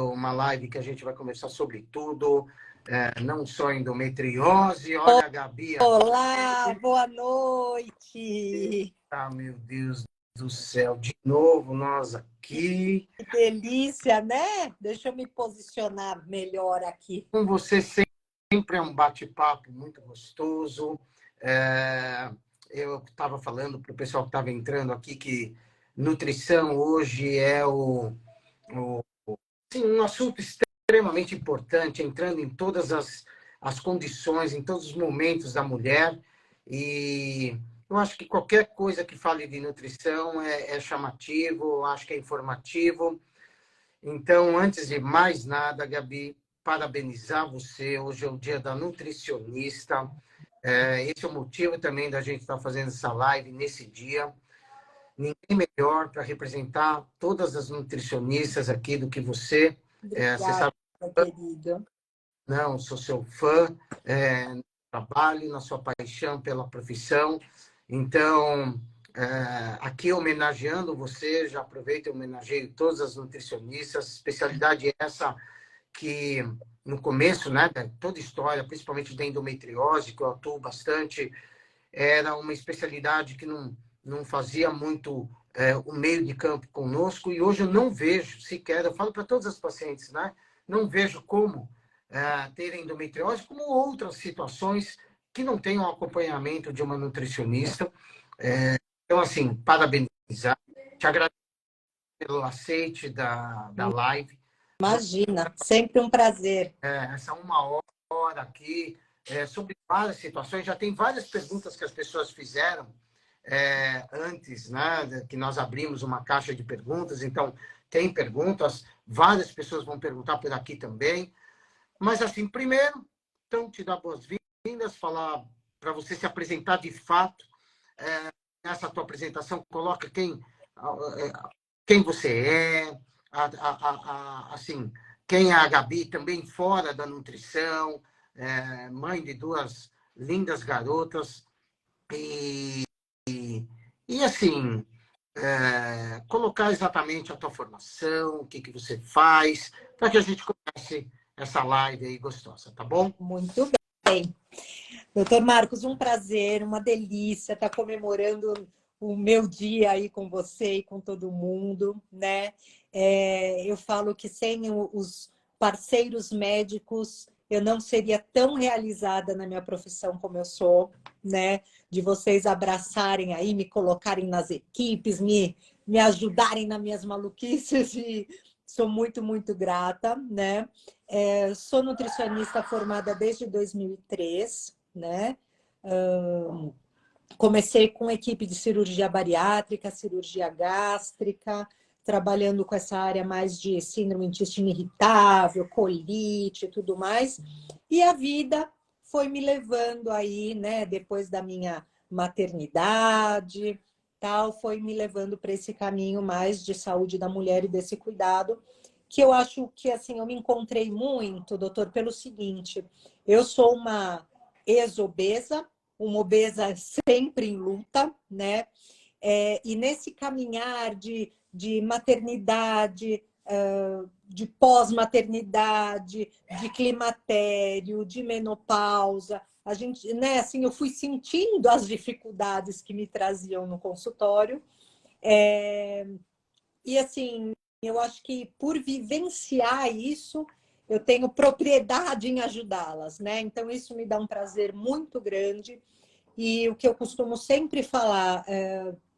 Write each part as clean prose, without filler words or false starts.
uma live que a gente vai conversar sobre tudo, não só endometriose. Olha a Gabi aqui. Olá, boa noite. Ah, meu Deus do céu, de novo nós aqui. Que delícia, né? Deixa eu me posicionar melhor aqui. Com você sempre é um bate-papo muito gostoso. Eu estava falando para o pessoal que estava entrando aqui que nutrição hoje é um assunto extremamente importante, entrando em todas as condições, em todos os momentos da mulher. E eu acho que qualquer coisa que fale de nutrição é chamativo, acho que é informativo. Então, antes de mais nada, Gabi, parabenizar você. Hoje é o dia da nutricionista. Esse é o motivo também da gente estar fazendo essa live nesse dia. Ninguém melhor para representar todas as nutricionistas aqui do que você. Você Obrigada, sabe, querido. não, sou seu fã, no trabalho, na sua paixão pela profissão. Então, aqui homenageando você, já aproveito e homenageio todas as nutricionistas, especialidade essa que no começo, né, toda história, principalmente da endometriose, que eu atuo bastante, era uma especialidade que não fazia muito o meio de campo conosco, e hoje eu não vejo sequer, eu falo para todas as pacientes, né, não vejo como ter endometriose, como outras situações que não têm um acompanhamento de uma nutricionista. Então, assim, parabenizar, te agradeço pelo aceite da live. Imagina, sempre um prazer. Essa uma hora aqui, sobre várias situações. Já tem várias perguntas que as pessoas fizeram antes, né, que nós abrimos uma caixa de perguntas. Então, tem perguntas, várias pessoas vão perguntar por aqui também. Mas, assim, primeiro, então, te dar boas-vindas, falar para você se apresentar de fato. Nessa tua apresentação, coloca quem você é, assim, quem é a Gabi, também fora da nutrição, mãe de duas lindas garotas. E assim, colocar exatamente a tua formação, o que você faz, para que a gente comece essa live aí gostosa, tá bom? Muito bem. Doutor Marcos, um prazer, uma delícia estar comemorando o meu dia aí com você e com todo mundo, né? Eu falo que sem os parceiros médicos eu não seria tão realizada na minha profissão como eu sou, né? De vocês abraçarem aí, me colocarem nas equipes, me ajudarem nas minhas maluquices, e sou muito, muito grata, né? Sou nutricionista formada desde 2003, né? Comecei com equipe de cirurgia bariátrica, cirurgia gástrica, trabalhando com essa área mais de síndrome intestino irritável, colite e tudo mais. E a vida foi me levando aí, né, depois da minha maternidade, tal, foi me levando para esse caminho mais de saúde da mulher e desse cuidado, que eu acho que, assim, eu me encontrei muito, doutor, pelo seguinte: eu sou uma ex-obesa, uma obesa sempre em luta, né? E nesse caminhar de maternidade, de pós-maternidade, de climatério, de menopausa, a gente, né, assim, eu fui sentindo as dificuldades que me traziam no consultório. E assim, eu acho que por vivenciar isso, eu tenho propriedade em ajudá-las, né? Então, isso me dá um prazer muito grande. E o que eu costumo sempre falar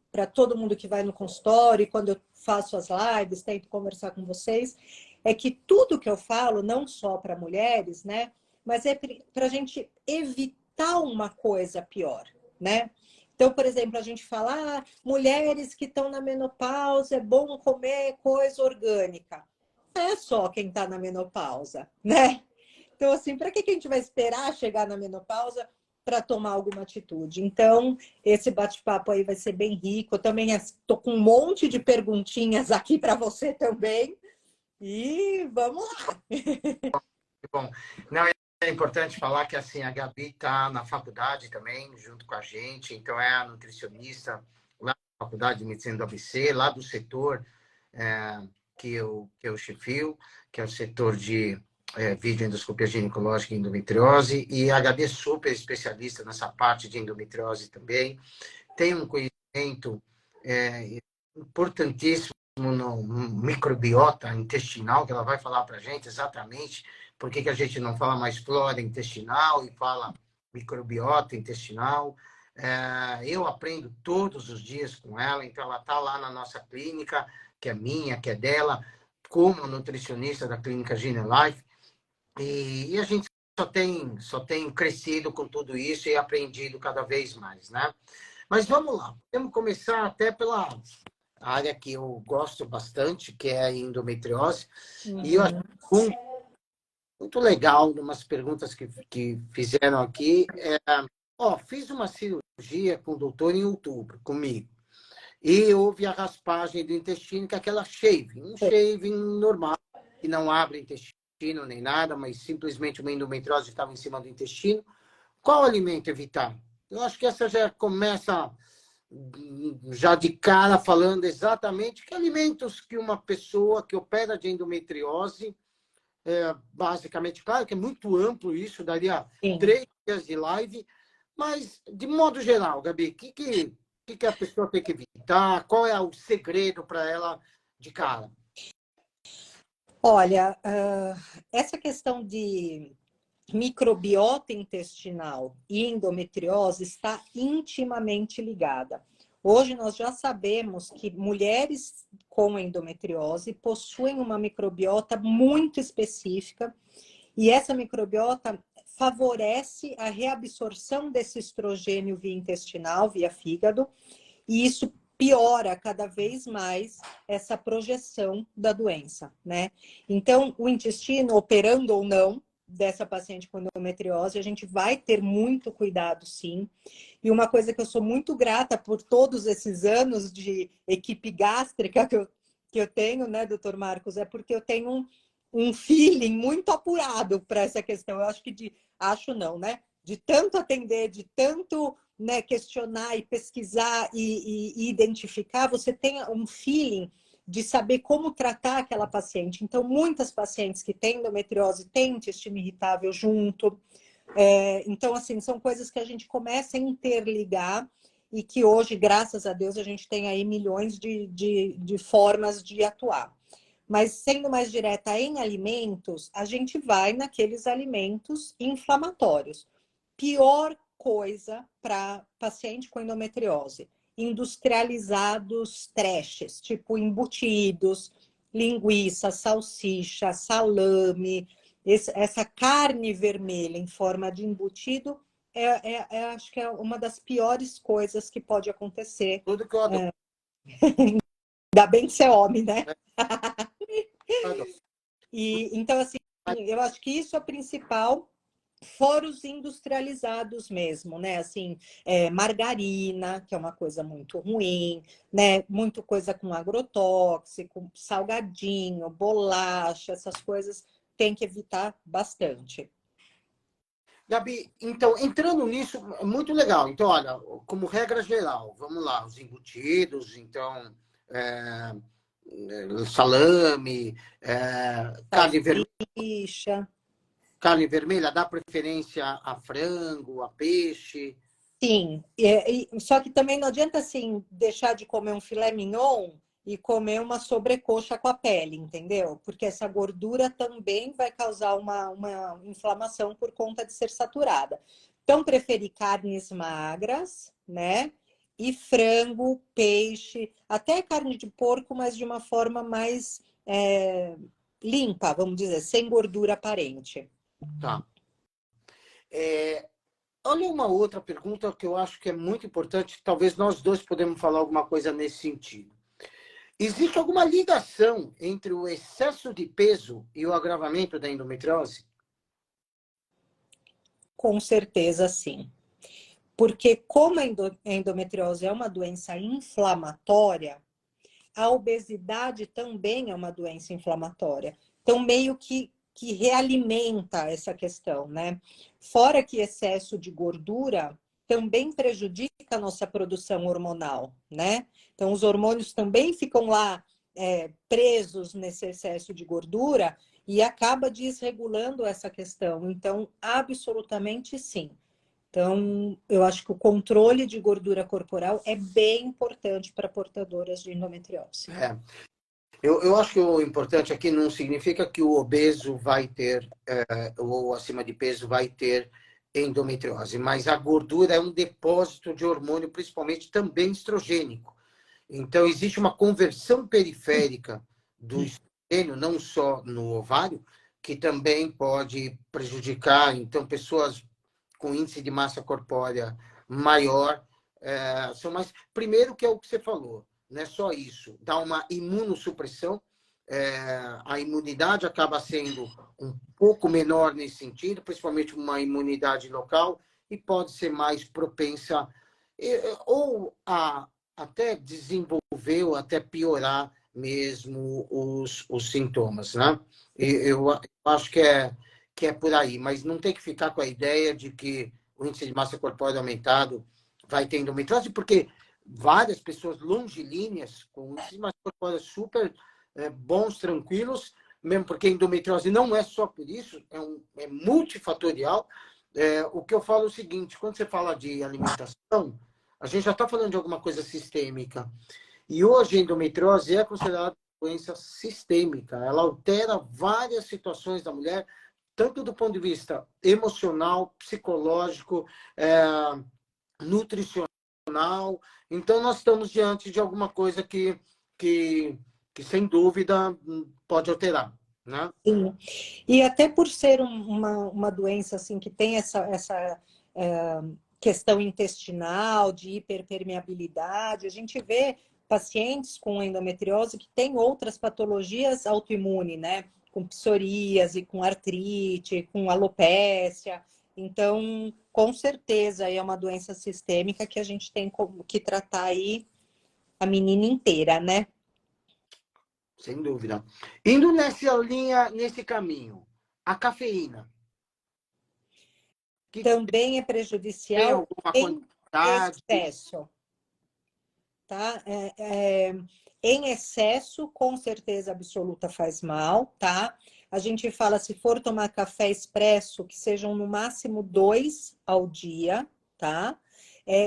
para todo mundo que vai no consultório, e quando eu faço as lives, tento conversar com vocês, é que tudo que eu falo, não só para mulheres, né? Mas é para a gente evitar uma coisa pior, né? Então, por exemplo, a gente fala, mulheres que estão na menopausa, é bom comer coisa orgânica. Não é só quem está na menopausa, né? Então, assim, para que a gente vai esperar chegar na menopausa para tomar alguma atitude? Então, esse bate-papo aí vai ser bem rico. Eu também estou com um monte de perguntinhas aqui para você também. E vamos lá. Bom, não, é importante falar que assim, a Gabi está na faculdade também, junto com a gente, então é a nutricionista lá da Faculdade de Medicina do ABC, lá do setor que eu chefio, que é o setor de videoendoscopia ginecológica e endometriose, e a Gabi é super especialista nessa parte de endometriose também. Tem um conhecimento importantíssimo no microbiota intestinal, que ela vai falar para a gente exatamente por que a gente não fala mais flora intestinal e fala microbiota intestinal. Eu aprendo todos os dias com ela, então ela está lá na nossa clínica, que é minha, que é dela, como nutricionista da clínica GeneLife, e a gente só tem crescido com tudo isso e aprendido cada vez mais, né? Mas vamos lá, vamos começar até pela área que eu gosto bastante, que é a endometriose. E eu acho muito legal, umas perguntas que fizeram aqui. Fiz uma cirurgia com o doutor em outubro, comigo. E houve a raspagem do intestino, que é aquela shaving, um shaving normal, que não abre intestino nem nada, mas simplesmente uma endometriose estava em cima do intestino. Qual alimento evitar? Eu acho que essa já começa já de cara falando exatamente que alimentos que uma pessoa que opera de endometriose, basicamente, claro que é muito amplo isso, daria 3 dias de live, mas de modo geral, Gabi, o que a pessoa tem que evitar? Qual é o segredo para ela de cara? Olha, essa questão de microbiota intestinal e endometriose está intimamente ligada. Hoje nós já sabemos que mulheres com endometriose possuem uma microbiota muito específica e essa microbiota favorece a reabsorção desse estrogênio via intestinal, via fígado, e isso piora cada vez mais essa projeção da doença, né? Então, o intestino, operando ou não, dessa paciente com endometriose, a gente vai ter muito cuidado, sim. E uma coisa que eu sou muito grata por todos esses anos de equipe gástrica que eu tenho, né, doutor Marcos, é porque eu tenho um feeling muito apurado para essa questão. Eu acho que acho não, né? De tanto atender, de tanto, né, questionar e pesquisar e identificar, você tem um feeling de saber como tratar aquela paciente. Então, muitas pacientes que têm endometriose têm intestino irritável junto. Então, assim, são coisas que a gente começa a interligar e que hoje, graças a Deus, a gente tem aí milhões de formas de atuar. Mas, sendo mais direta em alimentos, a gente vai naqueles alimentos inflamatórios. Pior coisa para paciente com endometriose: industrializados trashes, tipo embutidos, linguiça, salsicha, salame, essa carne vermelha em forma de embutido, acho que é uma das piores coisas que pode acontecer. Tudo que eu adoro. Ainda bem que você é homem, né? Adoro. Então, assim, eu acho que isso é o principal. Fora os industrializados mesmo, né? Assim, margarina, que é uma coisa muito ruim, né? Muito coisa com agrotóxico, salgadinho, bolacha, essas coisas tem que evitar bastante. Gabi, então, entrando nisso, é muito legal. Então, olha, como regra geral, vamos lá, os embutidos, então, salame, carne vermelha. Carne vermelha, dá preferência a frango, a peixe? Sim, só que também não adianta assim deixar de comer um filé mignon e comer uma sobrecoxa com a pele, entendeu? Porque essa gordura também vai causar uma inflamação por conta de ser saturada. Então, preferir carnes magras, né? E frango, peixe, até carne de porco, mas de uma forma mais limpa, vamos dizer, sem gordura aparente. Tá. Olha uma outra pergunta que eu acho que é muito importante, talvez nós dois podemos falar alguma coisa nesse sentido. Existe alguma ligação entre o excesso de peso e o agravamento da endometriose? Com certeza, sim. Porque como a endometriose é uma doença inflamatória, a obesidade também é uma doença inflamatória. Então, meio que realimenta essa questão, né? Fora que excesso de gordura também prejudica a nossa produção hormonal, né? Então, os hormônios também ficam lá presos nesse excesso de gordura e acaba desregulando essa questão. Então, absolutamente sim. Então, eu acho que o controle de gordura corporal é bem importante para portadoras de endometriose. Eu acho que o importante aqui não significa que o obeso vai ter, ou acima de peso vai ter endometriose, mas a gordura é um depósito de hormônio, principalmente também estrogênico. Então, existe uma conversão periférica do estrogênio, não só no ovário, que também pode prejudicar. Então, pessoas com índice de massa corpórea maior são mais... Primeiro, que é o que você falou, não é só isso, dá uma imunossupressão, a imunidade acaba sendo um pouco menor nesse sentido, principalmente uma imunidade local, e pode ser mais propensa ou a até desenvolver ou até piorar mesmo os sintomas, né? Eu acho que é por aí, mas não tem que ficar com a ideia de que o índice de massa corpórea aumentado vai ter endometriose, porque várias pessoas longilíneas com índice de massa corpórea super bons, tranquilos, mesmo porque endometriose não é só por isso, é multifatorial. O que eu falo é o seguinte, quando você fala de alimentação, a gente já está falando de alguma coisa sistêmica. E hoje a endometriose é considerada doença sistêmica. Ela altera várias situações da mulher, tanto do ponto de vista emocional, psicológico, nutricional. Então, nós estamos diante de alguma coisa que sem dúvida, pode alterar, né? Sim. E até por ser uma doença assim, que tem essa questão intestinal, de hiperpermeabilidade, a gente vê pacientes com endometriose que têm outras patologias autoimunes, né? Com psoríase, com artrite, com alopécia. Então, com certeza, é uma doença sistêmica que a gente tem que tratar aí a menina inteira, né? Sem dúvida. Indo nessa linha, nesse caminho, a cafeína. Também é Tem prejudicial alguma em quantidade? excesso. Tá? Em excesso, com certeza absoluta faz mal, tá? A gente fala, se for tomar café expresso, que sejam no máximo 2 ao dia, tá?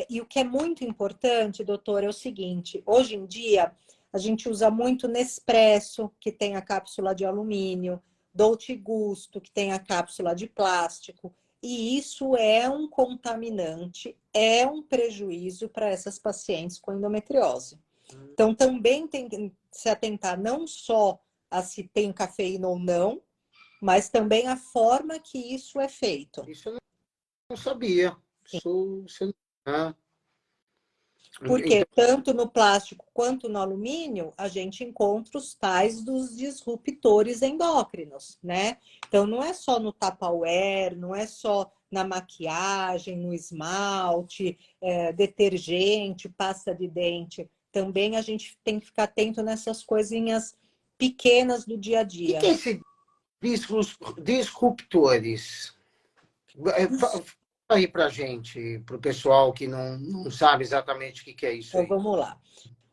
E o que é muito importante, doutor, é o seguinte, hoje em dia, a gente usa muito Nespresso, que tem a cápsula de alumínio, Dolce Gusto, que tem a cápsula de plástico, e isso é um contaminante, é um prejuízo para essas pacientes com endometriose. Então, também tem que se atentar não só a se tem cafeína ou não, mas também a forma que isso é feito. Isso eu não sabia. Porque tanto no plástico quanto no alumínio, a gente encontra os tais dos disruptores endócrinos, né? Então, não é só no Tupperware, não é só na maquiagem, no esmalte, detergente, pasta de dente. Também a gente tem que ficar atento nessas coisinhas pequenas do dia a O dia. que é esse disruptores? Fala aí para gente, para o pessoal que não sabe exatamente o que é isso Então, aí. vamos lá.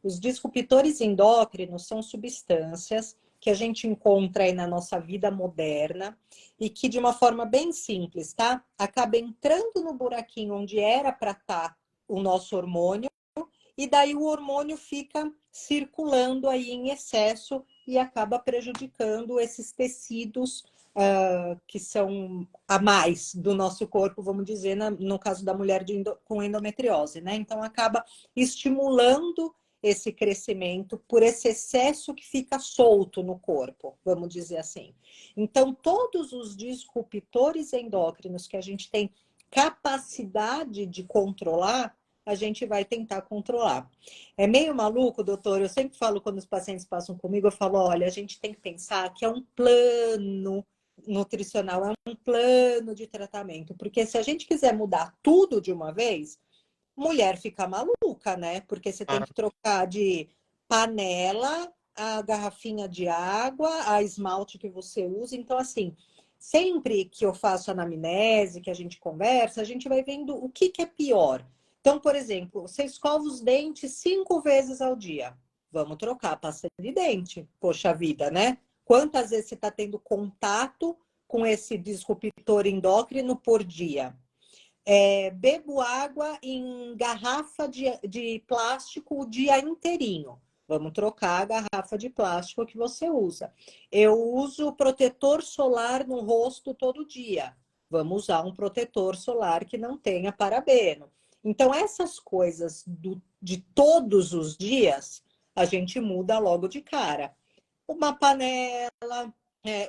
Os disruptores endócrinos são substâncias que a gente encontra aí na nossa vida moderna e que, de uma forma bem simples, tá? Acaba entrando no buraquinho onde era para estar o nosso hormônio e daí o hormônio fica circulando aí em excesso e acaba prejudicando esses tecidos que são a mais do nosso corpo, vamos dizer, no caso da mulher com endometriose, né? Então, acaba estimulando esse crescimento por esse excesso que fica solto no corpo, vamos dizer assim. Então, todos os disruptores endócrinos que a gente tem capacidade de controlar, a gente vai tentar controlar. É meio maluco, doutor? Eu sempre falo, quando os pacientes passam comigo, eu falo, olha, a gente tem que pensar que é um plano nutricional, é um plano de tratamento, porque se a gente quiser mudar tudo de uma vez, mulher fica maluca, né? Porque você tem que trocar de panela, a garrafinha de água, a esmalte que você usa. Então, assim, sempre que eu faço anamnese, que a gente conversa, a gente vai vendo o que é pior. Então, por exemplo, você escova os dentes 5 vezes ao dia. Vamos trocar a pasta de dente. Poxa vida, né? Quantas vezes você está tendo contato com esse disruptor endócrino por dia? Bebo água em garrafa de plástico o dia inteirinho. Vamos trocar a garrafa de plástico que você usa. Eu uso protetor solar no rosto todo dia. Vamos usar um protetor solar que não tenha parabeno. Então, essas coisas de todos os dias, a gente muda logo de cara. Uma panela,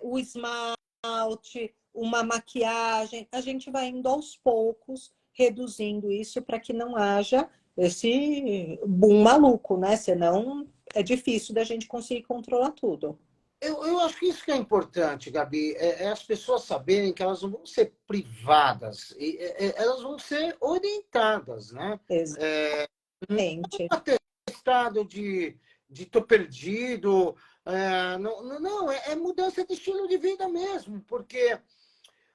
o esmalte, uma maquiagem, a gente vai indo aos poucos, reduzindo isso para que não haja esse boom maluco, né? Senão é difícil da gente conseguir controlar tudo. Eu acho que isso que é importante, Gabi, é as pessoas saberem que elas não vão ser privadas, elas vão ser orientadas, né? Exatamente. Estado de tô perdido, não, é mudança de estilo de vida mesmo, porque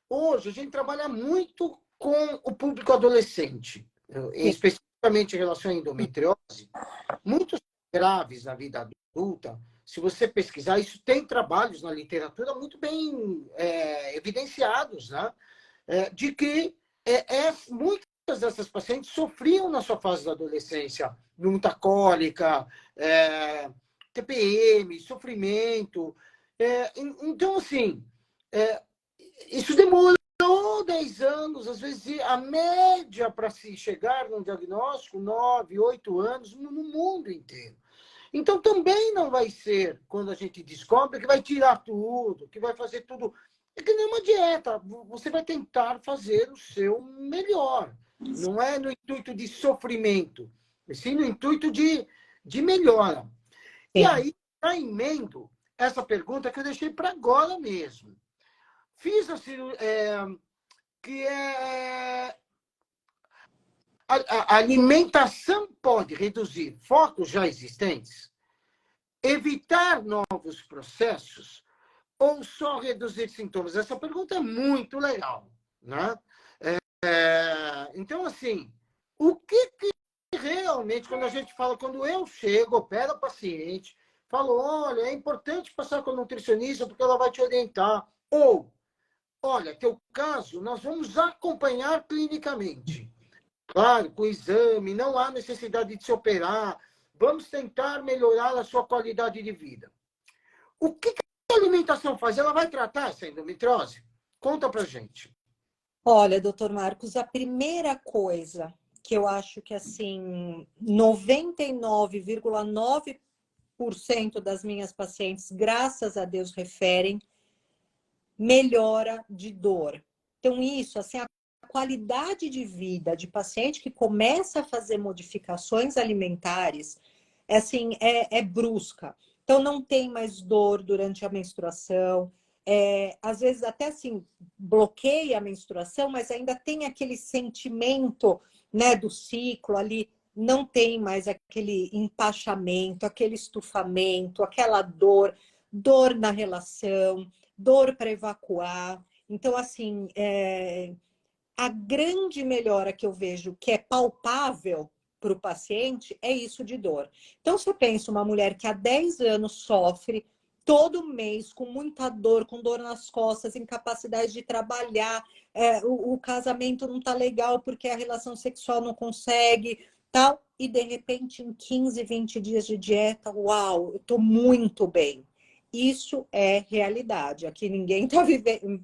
hoje a gente trabalha muito com o público adolescente, especificamente em relação à endometriose, muitos graves na vida adulta. Se você pesquisar, isso tem trabalhos na literatura muito bem evidenciados, né? De que muitas dessas pacientes sofriam na sua fase da adolescência muita cólica, TPM, sofrimento. Então, assim, isso demorou 10 anos, às vezes a média para se chegar num diagnóstico, 9, 8 anos, no mundo inteiro. Então, também não vai ser, quando a gente descobre, que vai tirar tudo, que vai fazer tudo. É que nem uma dieta. Você vai tentar fazer o seu melhor. Não é no intuito de sofrimento, mas sim no intuito de melhora. E aí, já emendo essa pergunta que eu deixei para agora mesmo. Fiz a cirurgia, que a alimentação pode reduzir focos já existentes, evitar novos processos ou só reduzir sintomas? Essa pergunta é muito legal, né? Então, assim, o que realmente, quando a gente fala, quando eu chego, opero o paciente, falo, olha, é importante passar com a nutricionista porque ela vai te orientar. Ou, olha, teu caso, nós vamos acompanhar clinicamente. Claro, com o exame, não há necessidade de se operar. Vamos tentar melhorar a sua qualidade de vida. O que a alimentação faz? Ela vai tratar essa endometriose? Conta pra gente. Olha, doutor Marcos, a primeira coisa que eu acho que, assim, 99,9% das minhas pacientes, graças a Deus, referem melhora de dor. Então, isso, assim, a qualidade de vida de paciente que começa a fazer modificações alimentares, assim, é brusca. Então, não tem mais dor durante a menstruação. Às vezes, até assim, bloqueia a menstruação, mas ainda tem aquele sentimento, né, do ciclo ali. Não tem mais aquele empachamento, aquele estufamento, aquela dor na relação, dor para evacuar. Então, assim, a grande melhora que eu vejo que é palpável para o paciente é isso de dor. Então, você pensa uma mulher que há 10 anos sofre todo mês com muita dor, com dor nas costas, incapacidade de trabalhar, o casamento não está legal porque a relação sexual não consegue, tal, e de repente em 15, 20 dias de dieta, uau, eu estou muito bem. Isso é realidade. Aqui ninguém está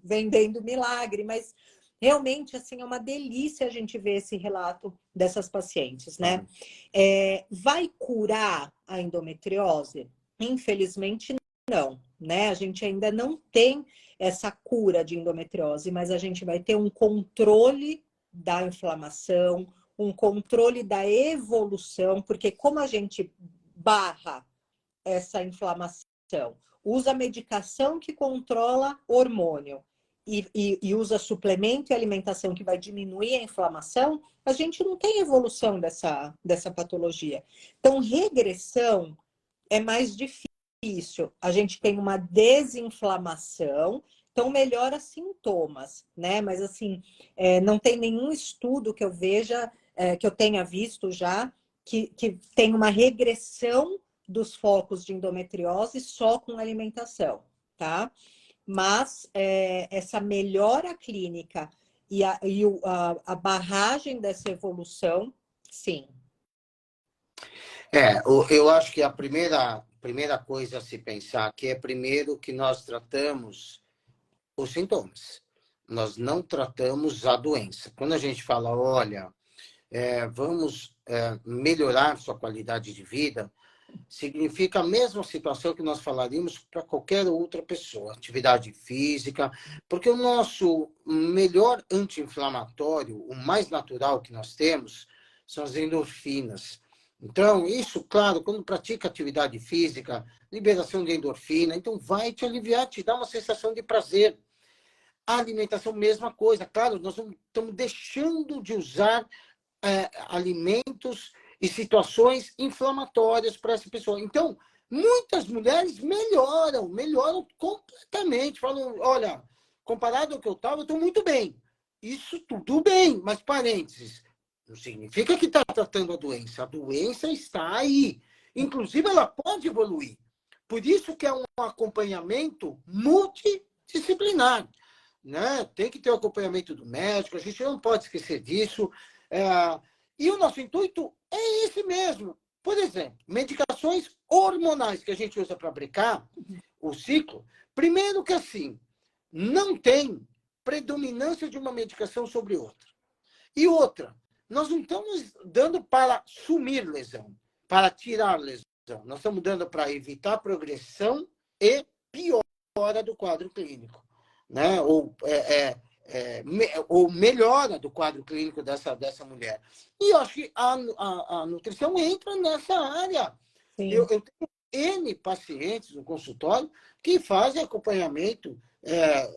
vendendo milagre, mas realmente, assim, é uma delícia a gente ver esse relato dessas pacientes, né? Vai curar a endometriose? Infelizmente, não, né? A gente ainda não tem essa cura de endometriose, mas a gente vai ter um controle da inflamação, um controle da evolução, porque como a gente barra essa inflamação, usa medicação que controla hormônio, e usa suplemento e alimentação que vai diminuir a inflamação, a gente não tem evolução dessa patologia. Então, regressão é mais difícil. A gente tem uma desinflamação, então melhora sintomas, né? Mas, assim, não tem nenhum estudo que eu veja, que eu tenha visto já, que tem uma regressão dos focos de endometriose só com alimentação, tá? Mas essa melhora clínica e a barragem dessa evolução, sim. Eu acho que a primeira coisa a se pensar aqui é primeiro que nós tratamos os sintomas. Nós não tratamos a doença. Quando a gente fala, olha, vamos melhorar sua qualidade de vida, significa a mesma situação que nós falaríamos para qualquer outra pessoa. Atividade física, porque o nosso melhor anti-inflamatório, o mais natural que nós temos, são as endorfinas. Então, isso, claro, quando pratica atividade física, liberação de endorfina, então vai te aliviar, te dar uma sensação de prazer. A alimentação, mesma coisa. Claro, nós estamos deixando de usar alimentos e situações inflamatórias para essa pessoa. Então, muitas mulheres melhoram completamente. Falam, olha, comparado ao que eu estava, eu estou muito bem. Isso tudo bem, mas parênteses, não significa que está tratando a doença. A doença está aí. Inclusive, ela pode evoluir. Por isso que é um acompanhamento multidisciplinar. Né? Tem que ter o acompanhamento do médico, a gente não pode esquecer disso. E o nosso intuito é esse mesmo. Por exemplo, medicações hormonais que a gente usa para brecar o ciclo. Primeiro que assim, não tem predominância de uma medicação sobre outra. E outra, nós não estamos dando para sumir lesão, para tirar lesão. Nós estamos dando para evitar progressão e piora do quadro clínico. Né? Ou melhora do quadro clínico dessa mulher. E eu acho que a nutrição entra nessa área. Eu tenho N pacientes no consultório que fazem acompanhamento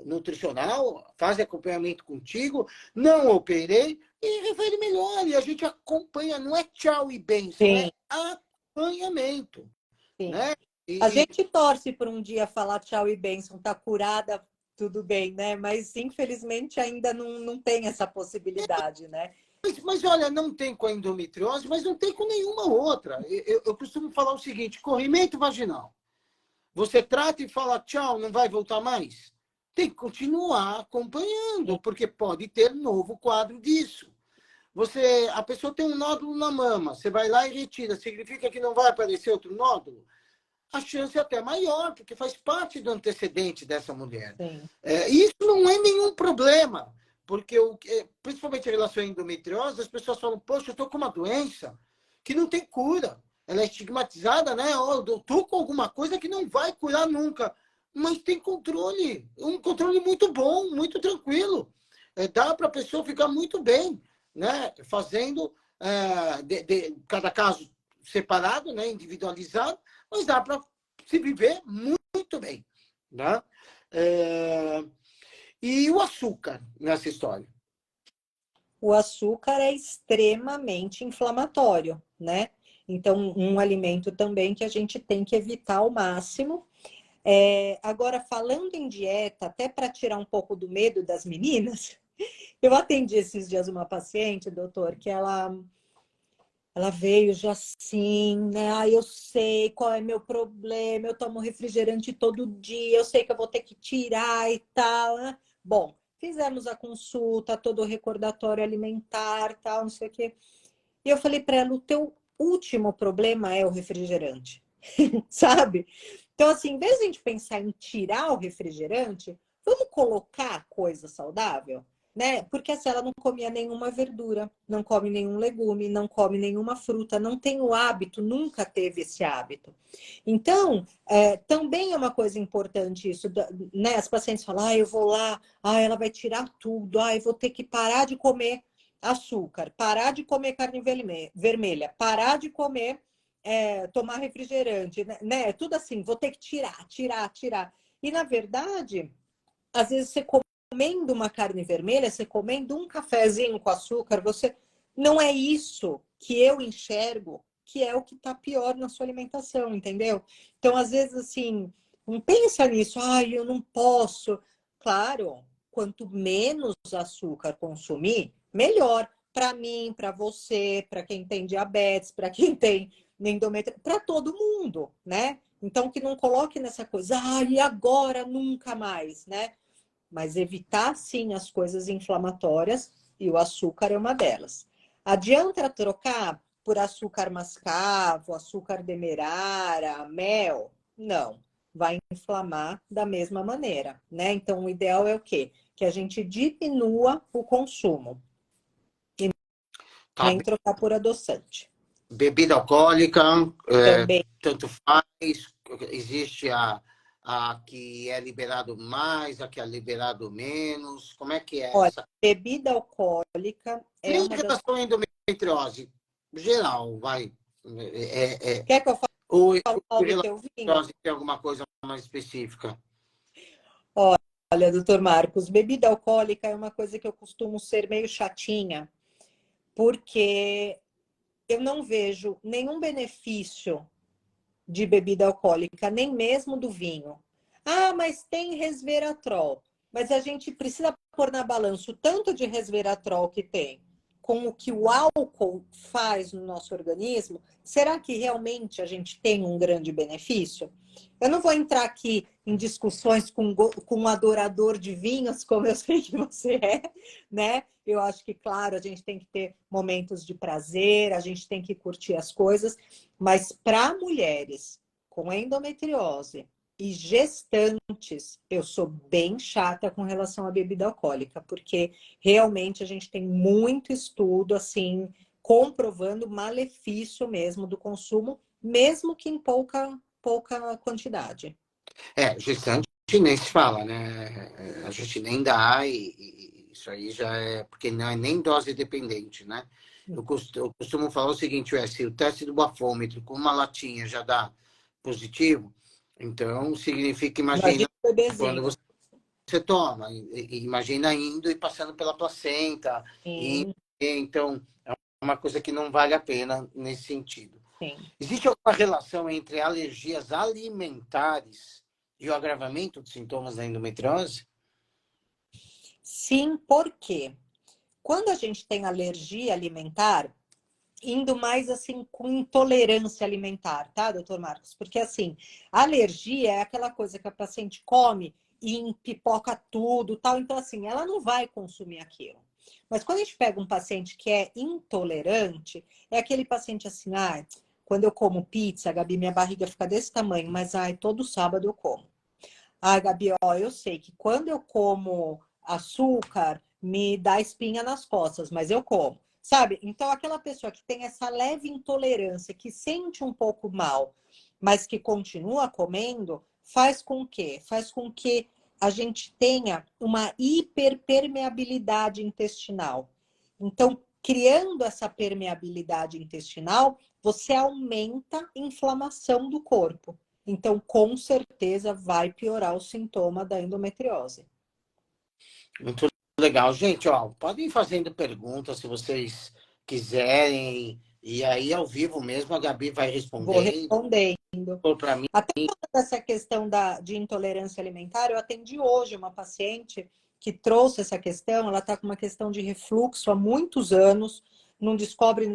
nutricional, fazem acompanhamento contigo, não operei, e refere melhor. E a gente acompanha, não é tchau e benção, é acompanhamento. Né? A gente torce por um dia falar tchau e benção, tá curada, tudo bem, né? Mas, infelizmente, ainda não tem essa possibilidade, né? Mas, olha, não tem com a endometriose, mas não tem com nenhuma outra. Eu costumo falar o seguinte, corrimento vaginal. Você trata e fala tchau, não vai voltar mais? Tem que continuar acompanhando, porque pode ter novo quadro disso. A pessoa tem um nódulo na mama, você vai lá e retira. Significa que não vai aparecer outro nódulo? A chance é até maior, porque faz parte do antecedente dessa mulher. Isso não é nenhum problema, porque principalmente em relação à endometriose, as pessoas falam, poxa, eu estou com uma doença que não tem cura. Ela é estigmatizada, né? Eu estou com alguma coisa que não vai curar nunca. Mas tem controle, um controle muito bom, muito tranquilo. Dá para a pessoa ficar muito bem, né? Fazendo cada caso separado, né? Individualizado, mas dá para se viver muito bem. Né? E o açúcar nessa história? O açúcar é extremamente inflamatório, né? Então, um alimento também que a gente tem que evitar ao máximo. Agora, falando em dieta, até para tirar um pouco do medo das meninas, eu atendi esses dias uma paciente, doutor, que ela veio já assim, né? Eu sei qual é meu problema, eu tomo refrigerante todo dia, eu sei que eu vou ter que tirar e tal, né? Bom, fizemos a consulta, todo o recordatório alimentar, tal, não sei o quê. E eu falei para ela, o teu último problema é o refrigerante, sabe? Então, assim, em vez de a gente pensar em tirar o refrigerante, vamos colocar coisa saudável? Né? Porque assim, ela não comia nenhuma verdura, não come nenhum legume, não come nenhuma fruta, não tem o hábito, nunca teve esse hábito. Então, também é uma coisa importante isso, né? As pacientes falam, eu vou lá, ela vai tirar tudo, eu vou ter que parar de comer açúcar, parar de comer carne vermelha, parar de comer, tomar refrigerante, né? Tudo assim, vou ter que tirar. E, na verdade, às vezes você comendo uma carne vermelha, você comendo um cafezinho com açúcar, não é isso que eu enxergo que é o que está pior na sua alimentação, entendeu? Então, às vezes, assim, não pensa nisso, eu não posso. Claro, quanto menos açúcar consumir, melhor. Para mim, para você, para quem tem diabetes, para quem tem, para todo mundo, né? Então, que não coloque nessa coisa, e agora nunca mais, né? Mas evitar, sim, as coisas inflamatórias, e o açúcar é uma delas. Adianta trocar por açúcar mascavo, açúcar demerara, mel? Não, vai inflamar da mesma maneira, né? Então, o ideal é o quê? Que a gente diminua o consumo e Tá. nem trocar por adoçante. Bebida alcoólica, Também. tanto faz, existe a que é liberado mais, a que é liberado menos, como é que é Olha, essa? bebida alcoólica é Nem em uma das... relação à endometriose, geral, vai. Quer que eu Ou fale mal em do relação teu à vinho? endometriose tem alguma coisa mais específica? Olha, doutor Marcos, bebida alcoólica é uma coisa que eu costumo ser meio chatinha, porque eu não vejo nenhum benefício de bebida alcoólica, nem mesmo do vinho. Ah, mas tem resveratrol. Mas a gente precisa pôr na balança o tanto de resveratrol que tem com o que o álcool faz no nosso organismo. Será que realmente a gente tem um grande benefício? Eu não vou entrar aqui em discussões com um adorador de vinhos, como eu sei que você é, né? Eu acho que, claro, a gente tem que ter momentos de prazer, a gente tem que curtir as coisas, mas para mulheres com endometriose e gestantes, eu sou bem chata com relação à bebida alcoólica, porque realmente a gente tem muito estudo, assim, comprovando o malefício mesmo do consumo, mesmo que em pouca quantidade. Gestante nem se fala, né? A gente nem dá e isso aí já é, porque não é nem dose dependente, né? Eu costumo falar o seguinte, se o teste do bafômetro com uma latinha já dá positivo, então significa, Imagina imagina, o quando bebezinho. você toma, imagina indo e passando pela placenta, e Sim, então é uma coisa que não vale a pena nesse sentido. sim. Existe alguma relação entre alergias alimentares e o agravamento dos sintomas da endometriose? Sim, por quê? Quando a gente tem alergia alimentar, indo mais assim com intolerância alimentar, tá, doutor Marcos? Porque assim, a alergia é aquela coisa que a paciente come e empipoca tudo, tal. Então, assim, ela não vai consumir aquilo. Mas quando a gente pega um paciente que é intolerante, é aquele paciente assim, quando eu como pizza, Gabi, minha barriga fica desse tamanho, mas todo sábado eu como. Gabi, ó, eu sei que quando eu como açúcar, me dá espinha nas costas, mas eu como. Sabe? Então, aquela pessoa que tem essa leve intolerância, que sente um pouco mal, mas que continua comendo, faz com que? Faz com que a gente tenha uma hiperpermeabilidade intestinal. Então, criando essa permeabilidade intestinal, você aumenta a inflamação do corpo. Então, com certeza, vai piorar o sintoma da endometriose. Muito legal. Gente, ó, podem ir fazendo perguntas se vocês quiserem. E aí, ao vivo mesmo, a Gabi vai Vou respondendo. respondendo. Para mim, Até essa questão de intolerância alimentar, eu atendi hoje uma paciente que trouxe essa questão, ela está com uma questão de refluxo há muitos anos, não descobre,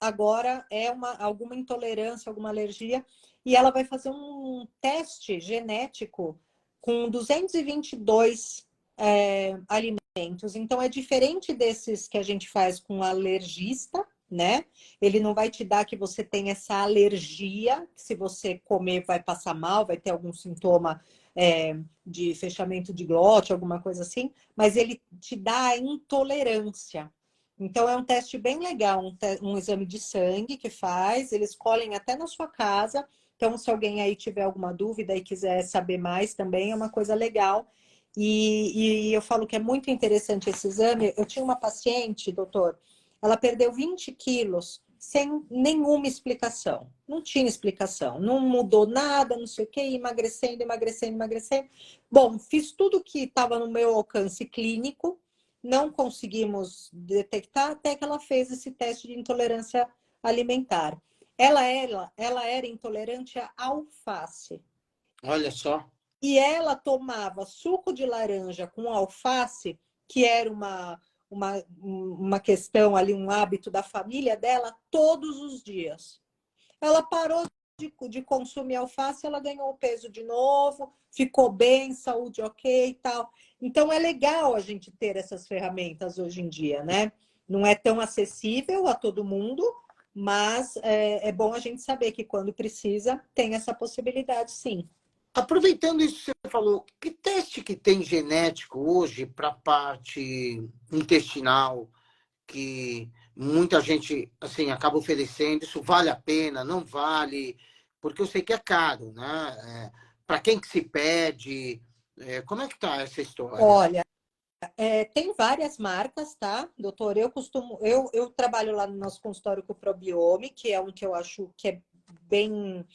agora é alguma intolerância, alguma alergia, e ela vai fazer um teste genético com 222 alimentos. Então, é diferente desses que a gente faz com alergista, né? Ele não vai te dar que você tem essa alergia, que se você comer vai passar mal, vai ter algum sintoma de fechamento de glote, alguma coisa assim, mas ele te dá a intolerância. Então, é um teste bem legal, um exame de sangue que faz, eles colhem até na sua casa. Então, se alguém aí tiver alguma dúvida e quiser saber mais também, é uma coisa legal. E eu falo que é muito interessante esse exame. Eu tinha uma paciente, doutor, ela perdeu 20 quilos sem nenhuma explicação. Não tinha explicação, não mudou nada, não sei o quê, emagrecendo, emagrecendo, emagrecendo. Bom, fiz tudo que estava no meu alcance clínico, não conseguimos detectar até que ela fez esse teste de intolerância alimentar. Ela era intolerante à alface. olha só. E ela tomava suco de laranja com alface, que era uma questão ali, um hábito da família dela, todos os dias. ela parou de consumir alface, ela ganhou o peso de novo, ficou bem, saúde ok e tal. Então, é legal a gente ter essas ferramentas hoje em dia, né? Não é tão acessível a todo mundo, mas é bom a gente saber que quando precisa, tem essa possibilidade, sim. Aproveitando isso que você falou, que teste que tem genético hoje para a parte intestinal, que muita gente assim acaba oferecendo, isso vale a pena, não vale, porque eu sei que é caro, né? Para quem que se pede? Como é que tá essa história? Olha, tem várias marcas, tá, doutor? Eu trabalho lá no nosso consultório com o Probiome, que é um que eu acho que é bem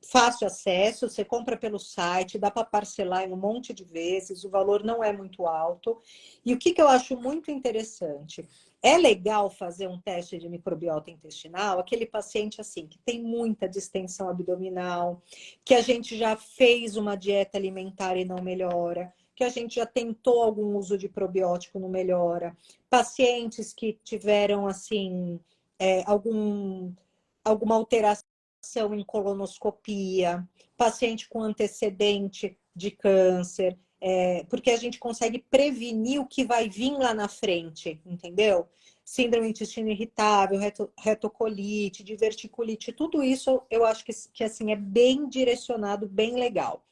fácil acesso, você compra pelo site, dá para parcelar em um monte de vezes, o valor não é muito alto. E o que eu acho muito interessante? É legal fazer um teste de microbiota intestinal, aquele paciente assim, que tem muita distensão abdominal, que a gente já fez uma dieta alimentar e não melhora, que a gente já tentou algum uso de probiótico não melhora, pacientes que tiveram assim alguma alteração em colonoscopia, paciente com antecedente de câncer, porque a gente consegue prevenir o que vai vir lá na frente, entendeu? Síndrome do intestino irritável, retocolite, diverticulite, tudo isso eu acho que assim, é bem direcionado, bem legal.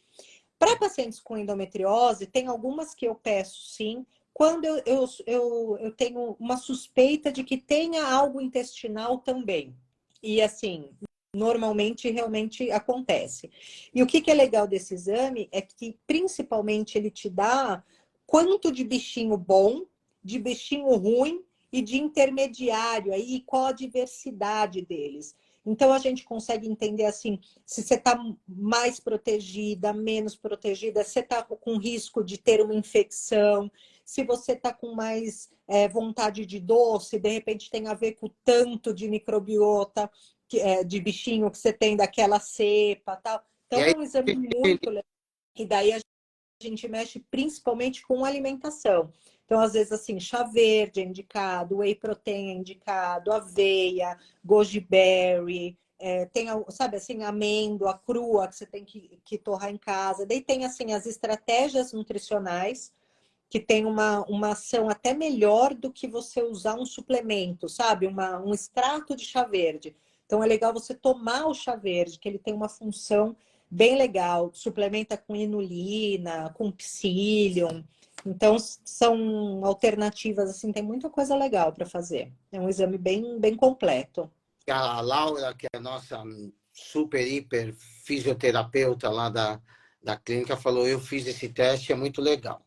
Para pacientes com endometriose, tem algumas que eu peço sim, quando eu tenho uma suspeita de que tenha algo intestinal também. E assim, normalmente realmente acontece. E o que é legal desse exame é que, principalmente, ele te dá quanto de bichinho bom, de bichinho ruim e de intermediário aí, qual a diversidade deles. Então, a gente consegue entender, assim, se você está mais protegida, menos protegida, se você está com risco de ter uma infecção, se você está com mais vontade de doce, de repente tem a ver com o tanto de microbiota, de bichinho que você tem daquela cepa, tal. E Então, aí, é um exame muito legal. E daí a gente mexe principalmente com alimentação. Então, às vezes, assim, chá verde é indicado, whey protein é indicado, aveia, goji berry, tem, sabe, assim, amêndoa crua que você tem que torrar em casa. Daí tem, assim, as estratégias nutricionais, que tem uma ação até melhor do que você usar um suplemento, sabe? Um extrato de chá verde. Então, é legal você tomar o chá verde, que ele tem uma função bem legal. Suplementa com inulina, com psyllium. Então, são alternativas, assim, tem muita coisa legal para fazer. É um exame bem, bem completo. a Laura, que é a nossa super, hiper fisioterapeuta lá da clínica, falou: eu fiz esse teste, é muito legal.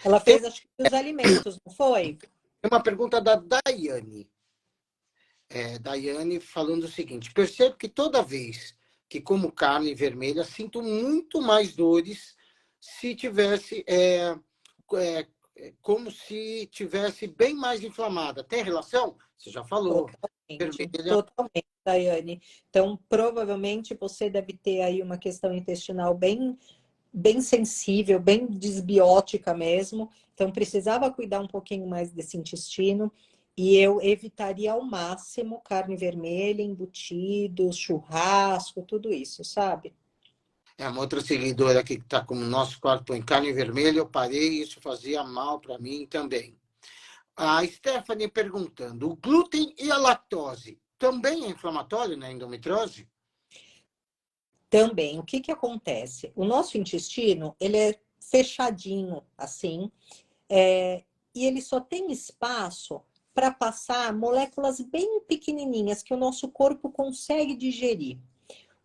Ela Tem fez, acho que, os alimentos, não foi? uma pergunta da Daiane. Daiane falando o seguinte: percebo que toda vez que como carne vermelha, sinto muito mais dores se tivesse, como se tivesse bem mais inflamada. Tem relação? Você já falou. Totalmente, Vermelha. totalmente, Daiane. Então, provavelmente você deve ter aí uma questão intestinal bem sensível, bem desbiótica mesmo. Então, precisava cuidar um pouquinho mais desse intestino. E eu evitaria ao máximo carne vermelha, embutidos, churrasco, tudo isso, sabe? É uma outra seguidora aqui que está com o nosso quarto em carne vermelha. Eu parei e isso fazia mal para mim também. A Stephanie perguntando: o glúten e a lactose também é inflamatório na endometriose? Também, o que acontece? O nosso intestino, ele é fechadinho, assim, e ele só tem espaço para passar moléculas bem pequenininhas que o nosso corpo consegue digerir.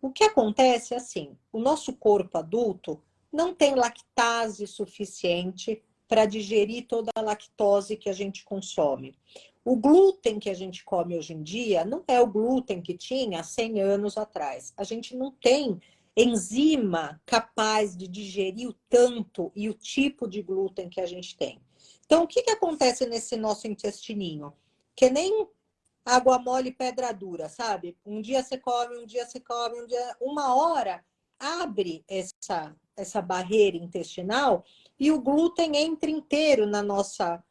O que acontece é assim, o nosso corpo adulto não tem lactase suficiente para digerir toda a lactose que a gente consome. O glúten que a gente come hoje em dia não é o glúten que tinha 100 anos atrás. A gente não tem enzima capaz de digerir o tanto e o tipo de glúten que a gente tem. Então, o que acontece nesse nosso intestininho? Que nem água mole, pedra dura, sabe? Um dia você come, um dia você come, uma hora abre essa barreira intestinal e o glúten entra inteiro na nossa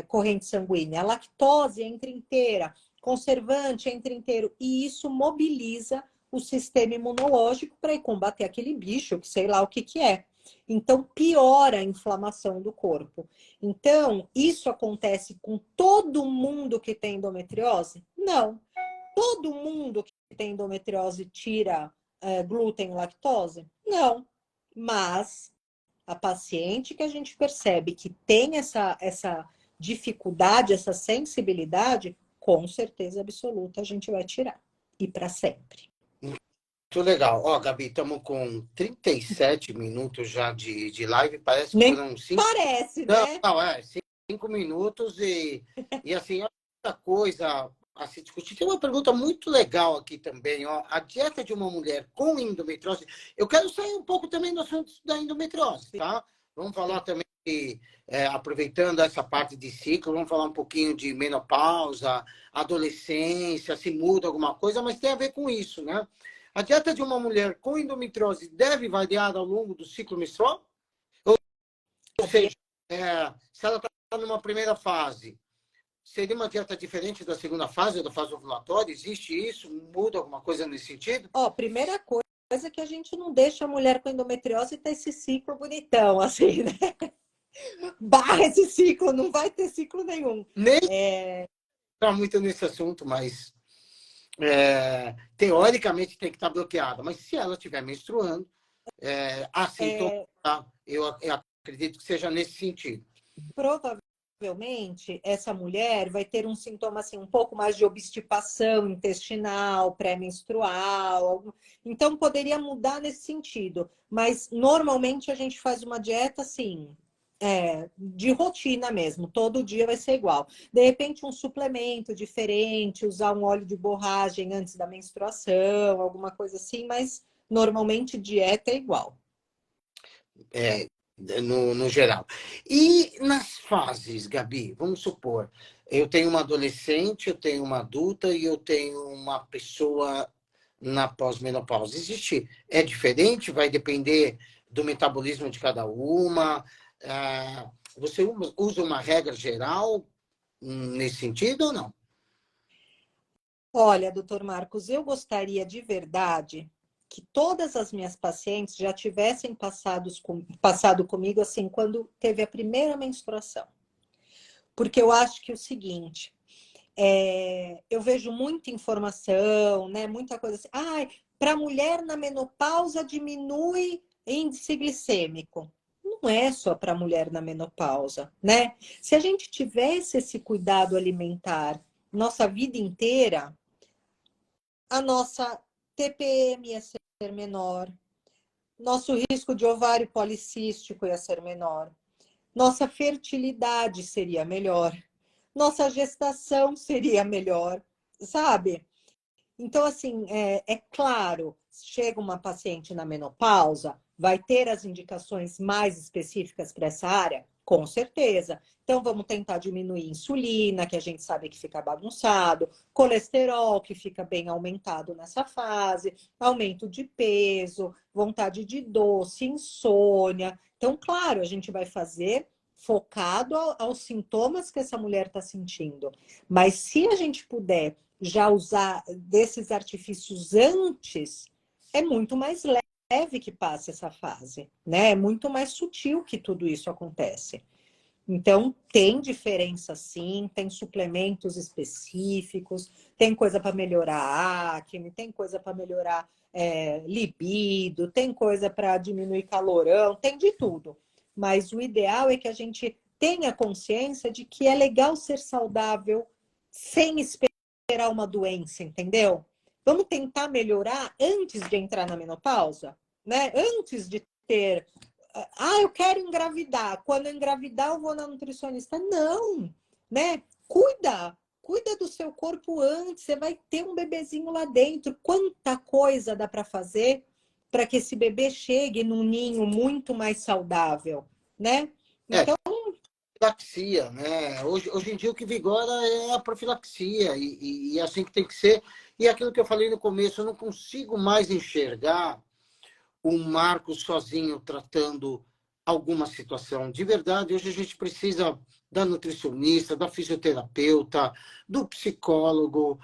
corrente sanguínea. A lactose entra inteira. conservante, entra inteiro. E isso mobiliza o sistema imunológico para ir combater aquele bicho, que sei lá o que que é. Então, piora a inflamação do corpo. Então, isso acontece com todo mundo que tem endometriose? Não. Todo mundo que tem endometriose tira glúten e lactose? Não. Mas a paciente que a gente percebe que tem essa dificuldade, essa sensibilidade, com certeza absoluta a gente vai tirar. E para sempre. Muito legal. Ó, Gabi, estamos com 37 minutos já de live. Parece que Nem foram 5. parece, Não, né? não, 5 minutos e assim, é muita coisa a se discutir. Tem uma pergunta muito legal aqui também, ó. A dieta de uma mulher com endometriose. Eu quero sair um pouco também do assunto da endometriose, tá? Vamos falar também, aproveitando essa parte de ciclo, vamos falar um pouquinho de menopausa, adolescência, se muda alguma coisa, mas tem a ver com isso, né? A dieta de uma mulher com endometriose deve variar ao longo do ciclo menstrual? Ou seja, se ela está numa primeira fase, seria uma dieta diferente da segunda fase, da fase ovulatória? Existe isso? Muda alguma coisa nesse sentido? Ó, primeira coisa é que a gente não deixa a mulher com endometriose ter esse ciclo bonitão, assim, né? Barra esse ciclo, não vai ter ciclo nenhum. Nem está muito nesse assunto, mas teoricamente tem que estar bloqueada. Mas se ela estiver menstruando, assintomática, eu acredito que seja nesse sentido. Provavelmente, essa mulher vai ter um sintoma assim, um pouco mais de obstipação intestinal, pré-menstrual. Então, poderia mudar nesse sentido. Mas, normalmente, a gente faz uma dieta assim, de rotina mesmo. Todo dia vai ser igual. De repente, um suplemento diferente, usar um óleo de borragem antes da menstruação, alguma coisa assim. Mas, normalmente, dieta é igual. No geral. E nas fases, Gabi, vamos supor, eu tenho uma adolescente, eu tenho uma adulta e eu tenho uma pessoa na pós-menopausa. É diferente? Vai depender do metabolismo de cada uma? Você usa uma regra geral nesse sentido ou não? Olha, doutor Marcos, eu gostaria de verdade que todas as minhas pacientes já tivessem passado comigo assim quando teve a primeira menstruação. Porque eu acho que é o seguinte, eu vejo muita informação, né? Muita coisa assim. Para a mulher na menopausa diminui índice glicêmico. Não é só para a mulher na menopausa, né? Se a gente tivesse esse cuidado alimentar nossa vida inteira, a nossa TPM ia ser menor, nosso risco de ovário policístico ia ser menor, nossa fertilidade seria melhor, nossa gestação seria melhor, sabe? Então, assim, é claro, chega uma paciente na menopausa, vai ter as indicações mais específicas para essa área? Com certeza. Então, vamos tentar diminuir insulina, que a gente sabe que fica bagunçado, colesterol, que fica bem aumentado nessa fase, aumento de peso, vontade de doce, insônia. Então, claro, a gente vai fazer focado aos sintomas que essa mulher está sentindo. Mas se a gente puder já usar desses artifícios antes, é muito mais leve que passe essa fase, né? É muito mais sutil que tudo isso acontece. Então, tem diferença sim, tem suplementos específicos, tem coisa para melhorar a acne, tem coisa para melhorar libido, tem coisa para diminuir calorão, tem de tudo. Mas o ideal é que a gente tenha consciência de que é legal ser saudável sem esperar uma doença, entendeu? Vamos tentar melhorar antes de entrar na menopausa, né? Antes de ter eu quero engravidar. Quando eu engravidar, eu vou na nutricionista. Não, né? Cuida do seu corpo antes. Você vai ter um bebezinho lá dentro. Quanta coisa dá para fazer para que esse bebê chegue num ninho muito mais saudável, né? Então, profilaxia, né? Hoje em dia o que vigora é a profilaxia e é assim que tem que ser. E aquilo que eu falei no começo, eu não consigo mais enxergar o Marcos sozinho tratando alguma situação. De verdade, hoje a gente precisa da nutricionista, da fisioterapeuta, do psicólogo,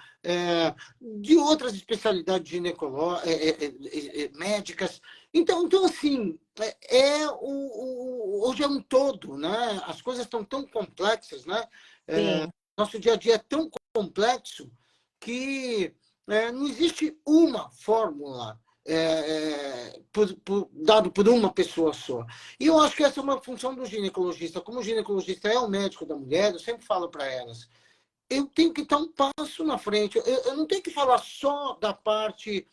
de outras especialidades médicas. Então assim, hoje é um todo, né? As coisas estão tão complexas, né? Sim. Nosso dia a dia é tão complexo que não existe uma fórmula dado por uma pessoa só. E eu acho que essa é uma função do ginecologista. Como o ginecologista é o médico da mulher, eu sempre falo para elas, eu tenho que estar um passo na frente. Eu não tenho que falar só da parte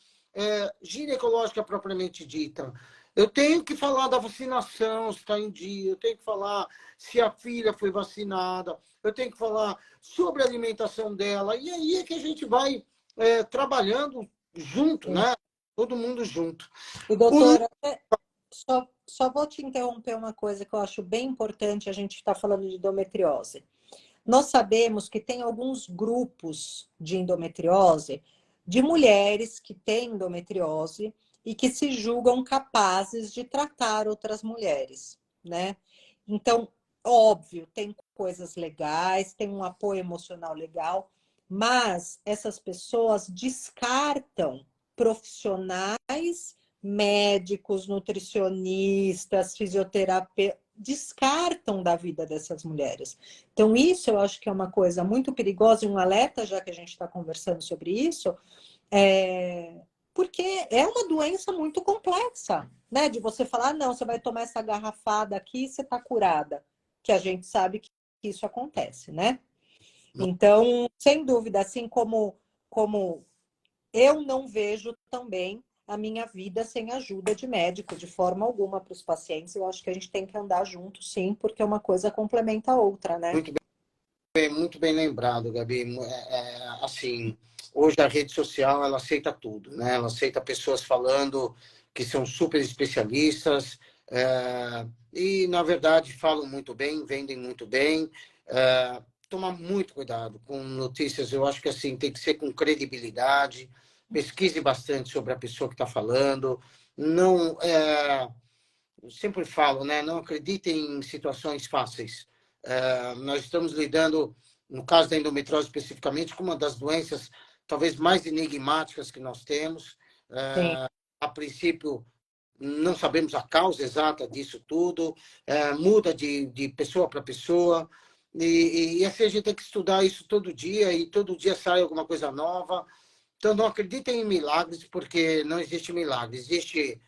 ginecológica propriamente dita. Eu tenho que falar da vacinação, se está em dia. Eu tenho que falar se a filha foi vacinada. Eu tenho que falar sobre a alimentação dela. E aí é que a gente vai trabalhando junto, Sim. né? Todo mundo junto. E, doutora, só vou te interromper uma coisa que eu acho bem importante, a gente está falando de endometriose. Nós sabemos que tem alguns grupos de endometriose de mulheres que têm endometriose e que se julgam capazes de tratar outras mulheres, né? Então, óbvio, tem coisas legais, tem um apoio emocional legal, mas essas pessoas descartam profissionais, médicos, nutricionistas, fisioterapeutas, descartam da vida dessas mulheres. Então, isso eu acho que é uma coisa muito perigosa e um alerta, já que a gente está conversando sobre isso, porque é uma doença muito complexa, né? De você falar, não, você vai tomar essa garrafada aqui e você está curada, que a gente sabe que isso acontece, né? Então, sem dúvida, assim como eu não vejo também a minha vida sem ajuda de médico, de forma alguma, para os pacientes. Eu acho que a gente tem que andar junto, sim, porque uma coisa complementa a outra, né? Muito bem lembrado, Gabi. Assim, hoje a rede social, ela aceita tudo, né? Ela aceita pessoas falando que são super especialistas, e, na verdade, falam muito bem, vendem muito bem. Tomar muito cuidado com notícias. Eu acho que, assim, tem que ser com credibilidade. Pesquise bastante sobre a pessoa que está falando. Não, eu sempre falo, né? Não acredite em situações fáceis. Nós estamos lidando, no caso da endometriose especificamente, com uma das doenças talvez mais enigmáticas que nós temos. Sim. A princípio, não sabemos a causa exata disso tudo, muda de pessoa para pessoa, e assim a gente tem que estudar isso todo dia, e todo dia sai alguma coisa nova. Então, não acreditem em milagres, porque não existe milagre. Existe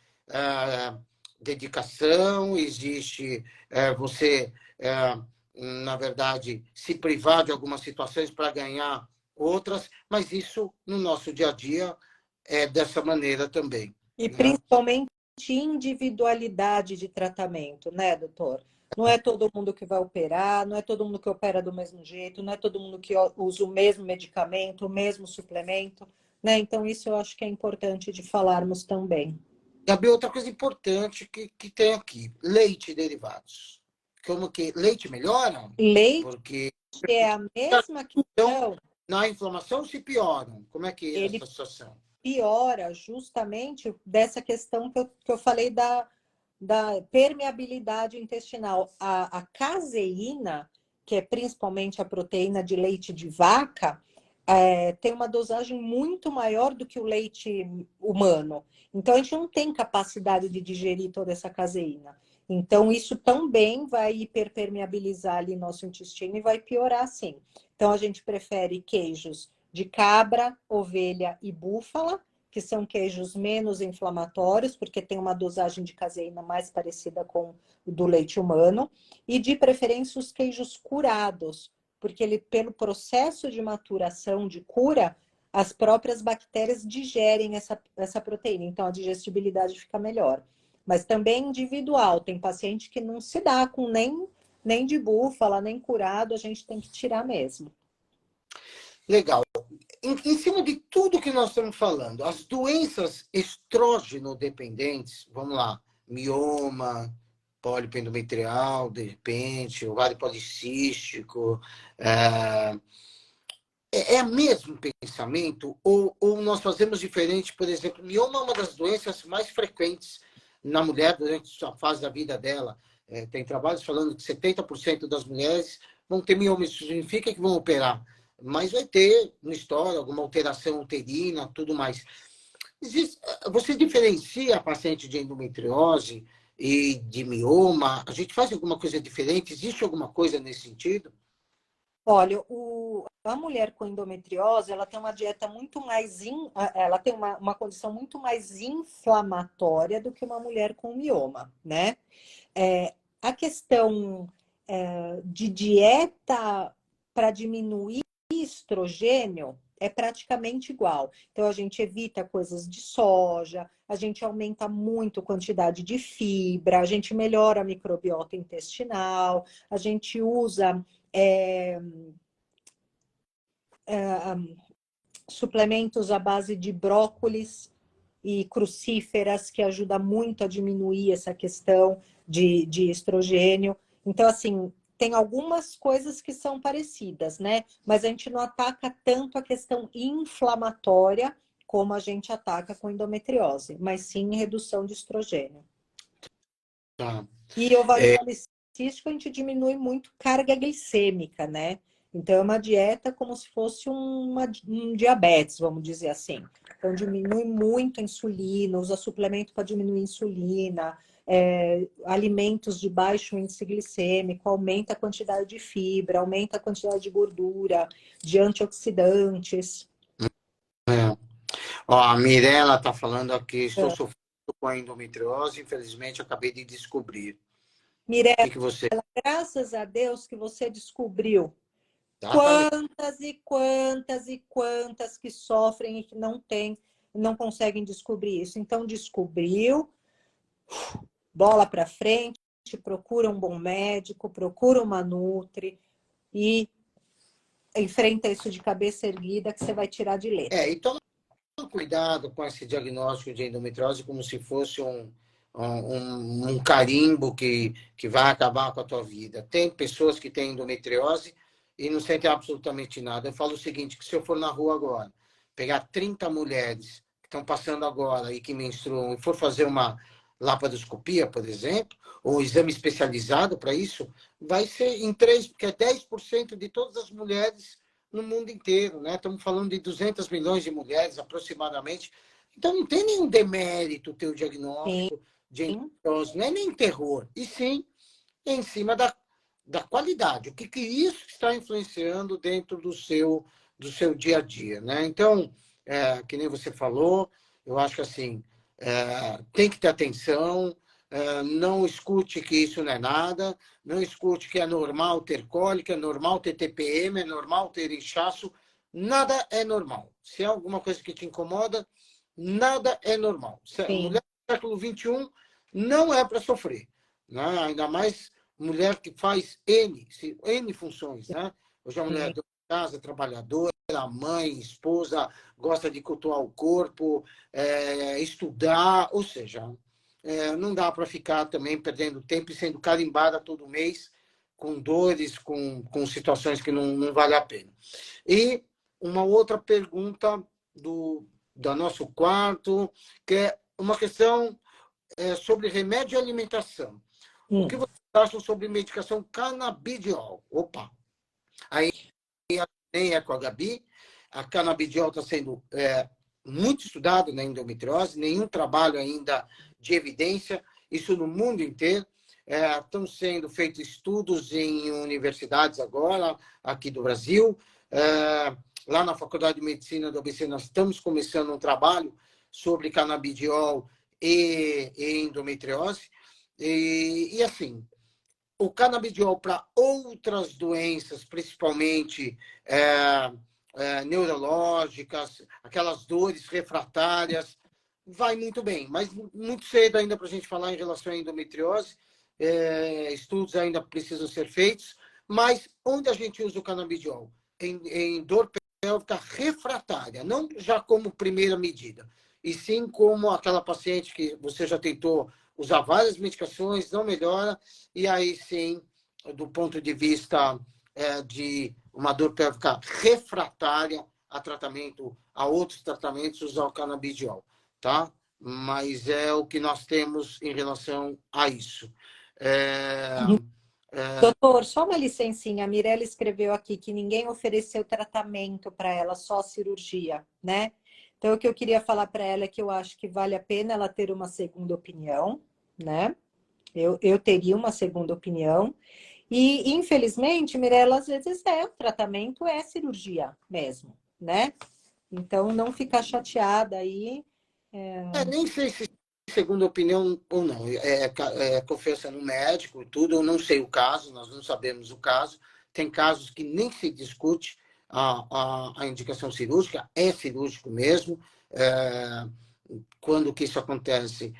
dedicação, existe você, na verdade, se privar de algumas situações para ganhar outras, mas isso, no nosso dia a dia, é dessa maneira também. E Né? principalmente individualidade de tratamento, né, doutor? Não é todo mundo que vai operar, não é todo mundo que opera do mesmo jeito, não é todo mundo que usa o mesmo medicamento, o mesmo suplemento, né? Então, isso eu acho que é importante de falarmos também. Gabi, outra coisa importante que tem aqui, leite e derivados. Como que leite melhora? Leite Porque é a mesma então, questão, na inflamação se pioram. Como é que é ele essa situação? piora justamente dessa questão que eu falei da permeabilidade intestinal. A caseína, que é principalmente a proteína de leite de vaca, tem uma dosagem muito maior do que o leite humano. Então, a gente não tem capacidade de digerir toda essa caseína. Então, isso também vai hiperpermeabilizar ali nosso intestino e vai piorar, sim. Então, a gente prefere queijos de cabra, ovelha e búfala, que são queijos menos inflamatórios, porque tem uma dosagem de caseína mais parecida com o do leite humano, e de preferência os queijos curados, porque ele, pelo processo de maturação de cura, as próprias bactérias digerem essa proteína, então a digestibilidade fica melhor. Mas também individual, tem paciente que não se dá com nem de búfala, nem curado, a gente tem que tirar mesmo. Legal. Em cima de tudo que nós estamos falando, as doenças estrógeno-dependentes, vamos lá, mioma, pólipo endometrial, de repente, ovário policístico, é o mesmo pensamento? Ou nós fazemos diferente? Por exemplo, mioma é uma das doenças mais frequentes na mulher durante a fase da vida dela. Tem trabalhos falando que 70% das mulheres vão ter mioma. Isso significa que vão operar, mas vai ter uma história, alguma alteração uterina, tudo mais. Você diferencia a paciente de endometriose e de mioma? A gente faz alguma coisa diferente? Existe alguma coisa nesse sentido? Olha, a mulher com endometriose, ela tem uma dieta muito mais, ela tem uma condição muito mais inflamatória do que uma mulher com mioma, né? A questão de dieta para diminuir estrogênio é praticamente igual. Então, a gente evita coisas de soja, a gente aumenta muito a quantidade de fibra, a gente melhora a microbiota intestinal, a gente usa suplementos à base de brócolis e crucíferas, que ajuda muito a diminuir essa questão de estrogênio. Então, assim, tem algumas coisas que são parecidas, né? Mas a gente não ataca tanto a questão inflamatória como a gente ataca com endometriose, mas sim redução de estrogênio. Tá. E ovário policístico, a gente diminui muito carga glicêmica, né? Então, é uma dieta como se fosse um diabetes, vamos dizer assim. Então, diminui muito a insulina, usa suplemento para diminuir a insulina, alimentos de baixo índice glicêmico, aumenta a quantidade de fibra, aumenta a quantidade de gordura, de antioxidantes. Ó, a Mirella está falando aqui, estou sofrendo com a endometriose, infelizmente acabei de descobrir. Mirella, O que você... graças a Deus que você descobriu. Exatamente. Quantas e quantas e quantas que sofrem e que não conseguem descobrir isso. Então, descobriu, bola para frente, procura um bom médico, procura uma nutri e enfrenta isso de cabeça erguida que você vai tirar de letra. E toma cuidado com esse diagnóstico de endometriose como se fosse um carimbo que vai acabar com a tua vida. Tem pessoas que têm endometriose e não sentem absolutamente nada. Eu falo o seguinte, que se eu for na rua agora, pegar 30 mulheres que estão passando agora e que menstruam e for fazer uma laparoscopia, por exemplo, ou um exame especializado para isso, vai ser em 3, porque é 10% de todas as mulheres no mundo inteiro, né? Estamos falando de 200 milhões de mulheres, aproximadamente. Então, não tem nenhum demérito o teu diagnóstico de endometriose, não é nem terror, e sim em cima da qualidade. O que isso está influenciando dentro do seu dia a dia, né? Então, que nem você falou, eu acho que assim, tem que ter atenção, não escute que isso não é nada, não escute que é normal ter cólica, é normal ter TPM, é normal ter inchaço, nada é normal. Se é alguma coisa que te incomoda, nada é normal. Mulher do século XXI não é para sofrer, né? Ainda mais mulher que faz N funções, né? Hoje a mulher de casa, trabalhadora, mãe, esposa, gosta de cultuar o corpo, estudar, ou seja, não dá para ficar também perdendo tempo e sendo carimbada todo mês com dores, com situações que não vale a pena. E uma outra pergunta do nosso quarto, que é uma questão sobre remédio e alimentação. O que você acha sobre medicação canabidiol? Opa! Aí nem é com a Gabi. A canabidiol está sendo muito estudado na endometriose, nenhum trabalho ainda de evidência, isso no mundo inteiro. Estão sendo feitos estudos em universidades agora, aqui do Brasil. Lá na Faculdade de Medicina do ABC, nós estamos começando um trabalho sobre canabidiol e endometriose. E assim, o canabidiol para outras doenças, principalmente neurológicas, aquelas dores refratárias, vai muito bem, mas muito cedo ainda para a gente falar em relação à endometriose. Estudos ainda precisam ser feitos, mas onde a gente usa o canabidiol? Em dor pélvica refratária, não já como primeira medida, e sim como aquela paciente que você já tentou usar várias medicações, não melhora, e aí sim, do ponto de vista de uma dor pélvica refratária a outros tratamentos, usar o canabidiol, tá? mas é o que nós temos em relação a isso. É, Doutor, só uma licencinha. A Mirella escreveu aqui que ninguém ofereceu tratamento para ela, só cirurgia, né? Então, o que eu queria falar para ela é que eu acho que vale a pena ela ter uma segunda opinião, né? Eu teria uma segunda opinião. E, infelizmente, Mirella, às vezes o tratamento é cirurgia mesmo, né? Então, não ficar chateada aí. nem sei se segunda opinião ou não. Confiança no médico e tudo, eu não sei o caso, nós não sabemos o caso. Tem casos que nem se discute a indicação cirúrgica, é cirúrgico mesmo. É, quando que isso acontece?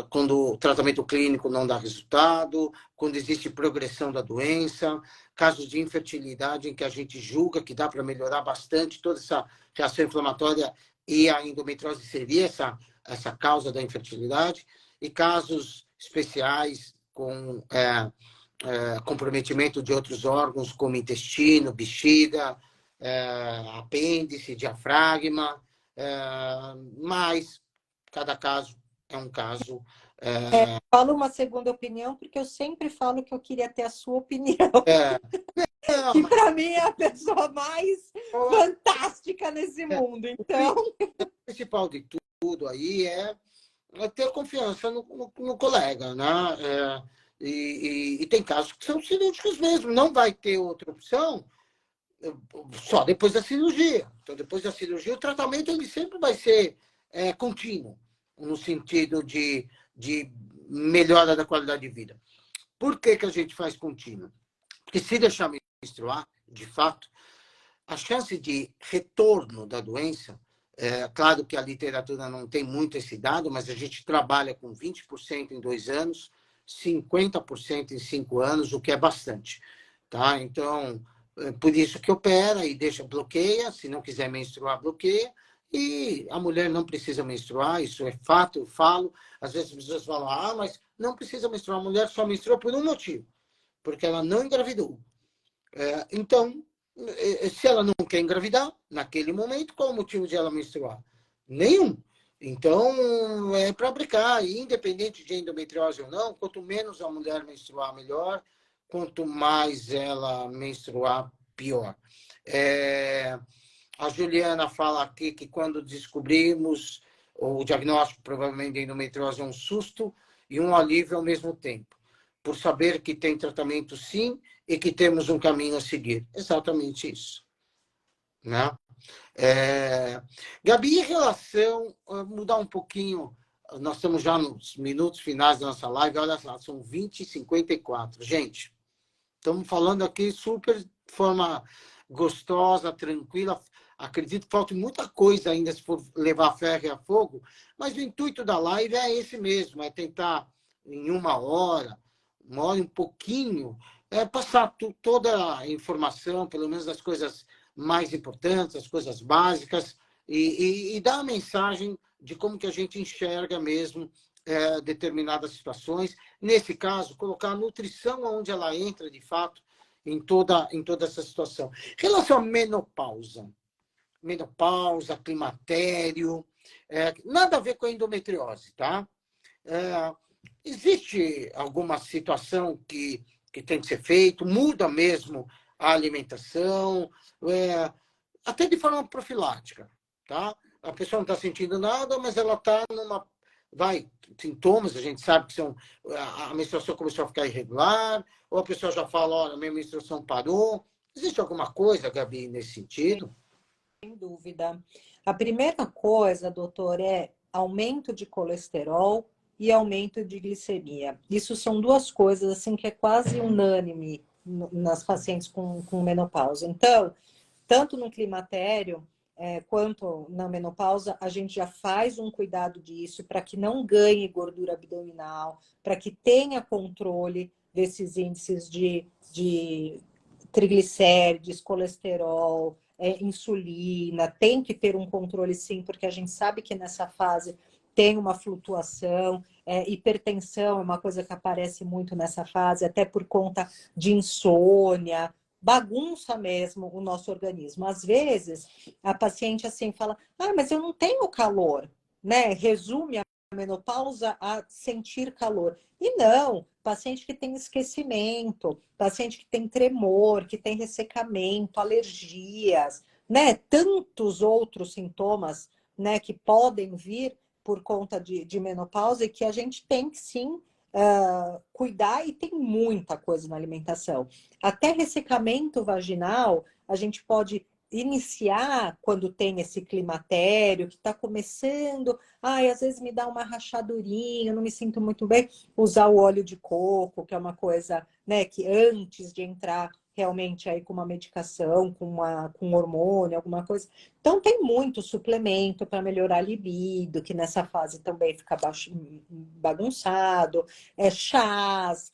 Quando o tratamento clínico não dá resultado, quando existe progressão da doença, casos de infertilidade em que a gente julga que dá para melhorar bastante toda essa reação inflamatória e a endometriose seria essa causa da infertilidade, e casos especiais com comprometimento de outros órgãos, como intestino, bexiga, apêndice, diafragma, mas cada caso é um caso. Falo uma segunda opinião, porque eu sempre falo que eu queria ter a sua opinião. Que para mim é a pessoa mais fantástica nesse mundo. Então, o principal de tudo aí é ter confiança no colega, né? E tem casos que são cirúrgicos mesmo, não vai ter outra opção só depois da cirurgia. Então, depois da cirurgia, o tratamento ele sempre vai ser contínuo, no sentido de melhora da qualidade de vida. Por que a gente faz contínuo? Porque se deixar menstruar, de fato, a chance de retorno da doença, claro que a literatura não tem muito esse dado, mas a gente trabalha com 20% em 2 anos, 50% em 5 anos, o que é bastante. Tá? Então, por isso que opera e deixa, bloqueia, se não quiser menstruar, bloqueia, e a mulher não precisa menstruar, isso é fato, eu falo. Às vezes as pessoas falam, mas não precisa menstruar, a mulher só menstrua por um motivo, porque ela não engravidou. Então, se ela não quer engravidar, naquele momento, qual o motivo de ela menstruar? Nenhum. Então, é para aplicar, independente de endometriose ou não, quanto menos a mulher menstruar, melhor. Quanto mais ela menstruar, pior. A Juliana fala aqui que quando descobrimos o diagnóstico, provavelmente de endometriose, é um susto e um alívio ao mesmo tempo. Por saber que tem tratamento sim e que temos um caminho a seguir. Exatamente isso. Né? Gabi, em relação a mudar um pouquinho, nós estamos já nos minutos finais da nossa live, olha lá, são 20h54. Gente, estamos falando aqui super de forma gostosa, tranquila. Acredito que falta muita coisa ainda se for levar ferro e a fogo, mas o intuito da live é esse mesmo, é tentar em uma hora e um pouquinho, passar toda a informação, pelo menos as coisas mais importantes, as coisas básicas, e dar a mensagem de como que a gente enxerga mesmo determinadas situações. Nesse caso, colocar a nutrição onde ela entra, de fato, em toda essa situação. Em relação à menopausa, climatério, nada a ver com a endometriose, tá? Existe alguma situação que tem que ser feito, muda mesmo a alimentação, até de forma profilática, tá? A pessoa não está sentindo nada, mas ela está sintomas, a gente sabe que são, a menstruação começou a ficar irregular, ou a pessoa já fala, olha, minha menstruação parou. Existe alguma coisa, Gabi, nesse sentido? sem dúvida. A primeira coisa, doutor, é aumento de colesterol e aumento de glicemia. Isso são duas coisas assim que é quase unânime nas pacientes com menopausa. Então, tanto no climatério quanto na menopausa, a gente já faz um cuidado disso para que não ganhe gordura abdominal, para que tenha controle desses índices de triglicérides, colesterol, insulina, tem que ter um controle sim, porque a gente sabe que nessa fase tem uma flutuação, hipertensão é uma coisa que aparece muito nessa fase, até por conta de insônia, bagunça mesmo o nosso organismo. Às vezes, a paciente assim fala, mas eu não tenho calor. né, resume a menopausa a sentir calor. E não, paciente que tem esquecimento, paciente que tem tremor, que tem ressecamento, alergias, né, tantos outros sintomas, né, que podem vir por conta de menopausa e que a gente tem que sim cuidar, e tem muita coisa na alimentação. Até ressecamento vaginal, a gente pode iniciar quando tem esse climatério, que está começando, ai, às vezes me dá uma rachadurinha, não me sinto muito bem, usar o óleo de coco, que é uma coisa, né, que antes de entrar realmente aí com uma medicação, com um hormônio, alguma coisa. Então tem muito suplemento para melhorar a libido, que nessa fase também fica bagunçado, chás,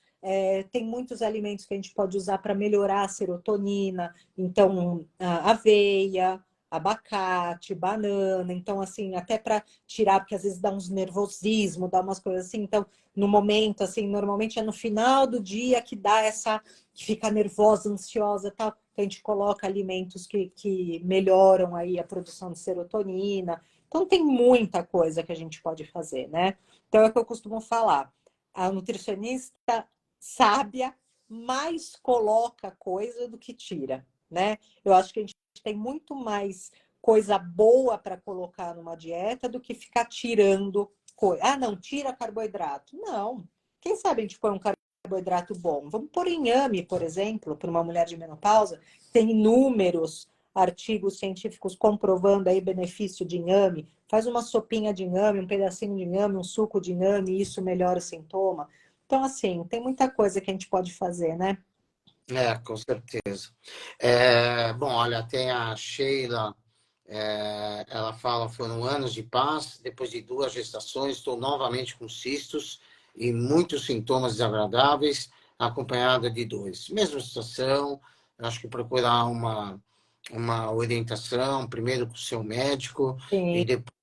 tem muitos alimentos que a gente pode usar para melhorar a serotonina, então aveia, abacate, banana, então assim, até para tirar, porque às vezes dá uns nervosismo, dá umas coisas assim, então no momento, assim, normalmente é no final do dia que dá essa, que fica nervosa, ansiosa, tal, então a gente coloca alimentos que melhoram aí a produção de serotonina, então tem muita coisa que a gente pode fazer, né? Então é o que eu costumo falar, a nutricionista sábia mais coloca coisa do que tira, né? Eu acho que a gente tem muito mais coisa boa para colocar numa dieta do que ficar tirando coisa. Ah, não, tira carboidrato. Não. Quem sabe a gente põe um carboidrato bom? Vamos pôr inhame, por exemplo, para uma mulher de menopausa. Tem inúmeros artigos científicos comprovando aí benefício de inhame. Faz uma sopinha de inhame, um pedacinho de inhame, um suco de inhame, isso melhora o sintoma. Então, assim, tem muita coisa que a gente pode fazer, né? Com certeza. Bom, olha, tem a Sheila, ela fala, foram anos de paz, depois de 2 gestações, estou novamente com cistos e muitos sintomas desagradáveis, acompanhada de dores. Mesma situação, acho que procurar uma orientação, primeiro com o seu médico, Sim. e depois,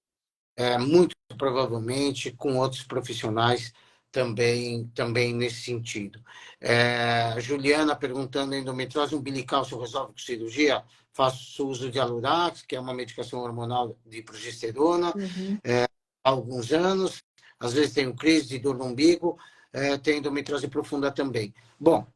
muito provavelmente, com outros profissionais também nesse sentido. Juliana perguntando, endometriose umbilical se resolve com cirurgia? Faço uso de Alurax, que é uma medicação hormonal de progesterona, Uhum. há alguns anos. Às vezes tenho crise de dor no umbigo, tenho endometriose profunda também. Bom,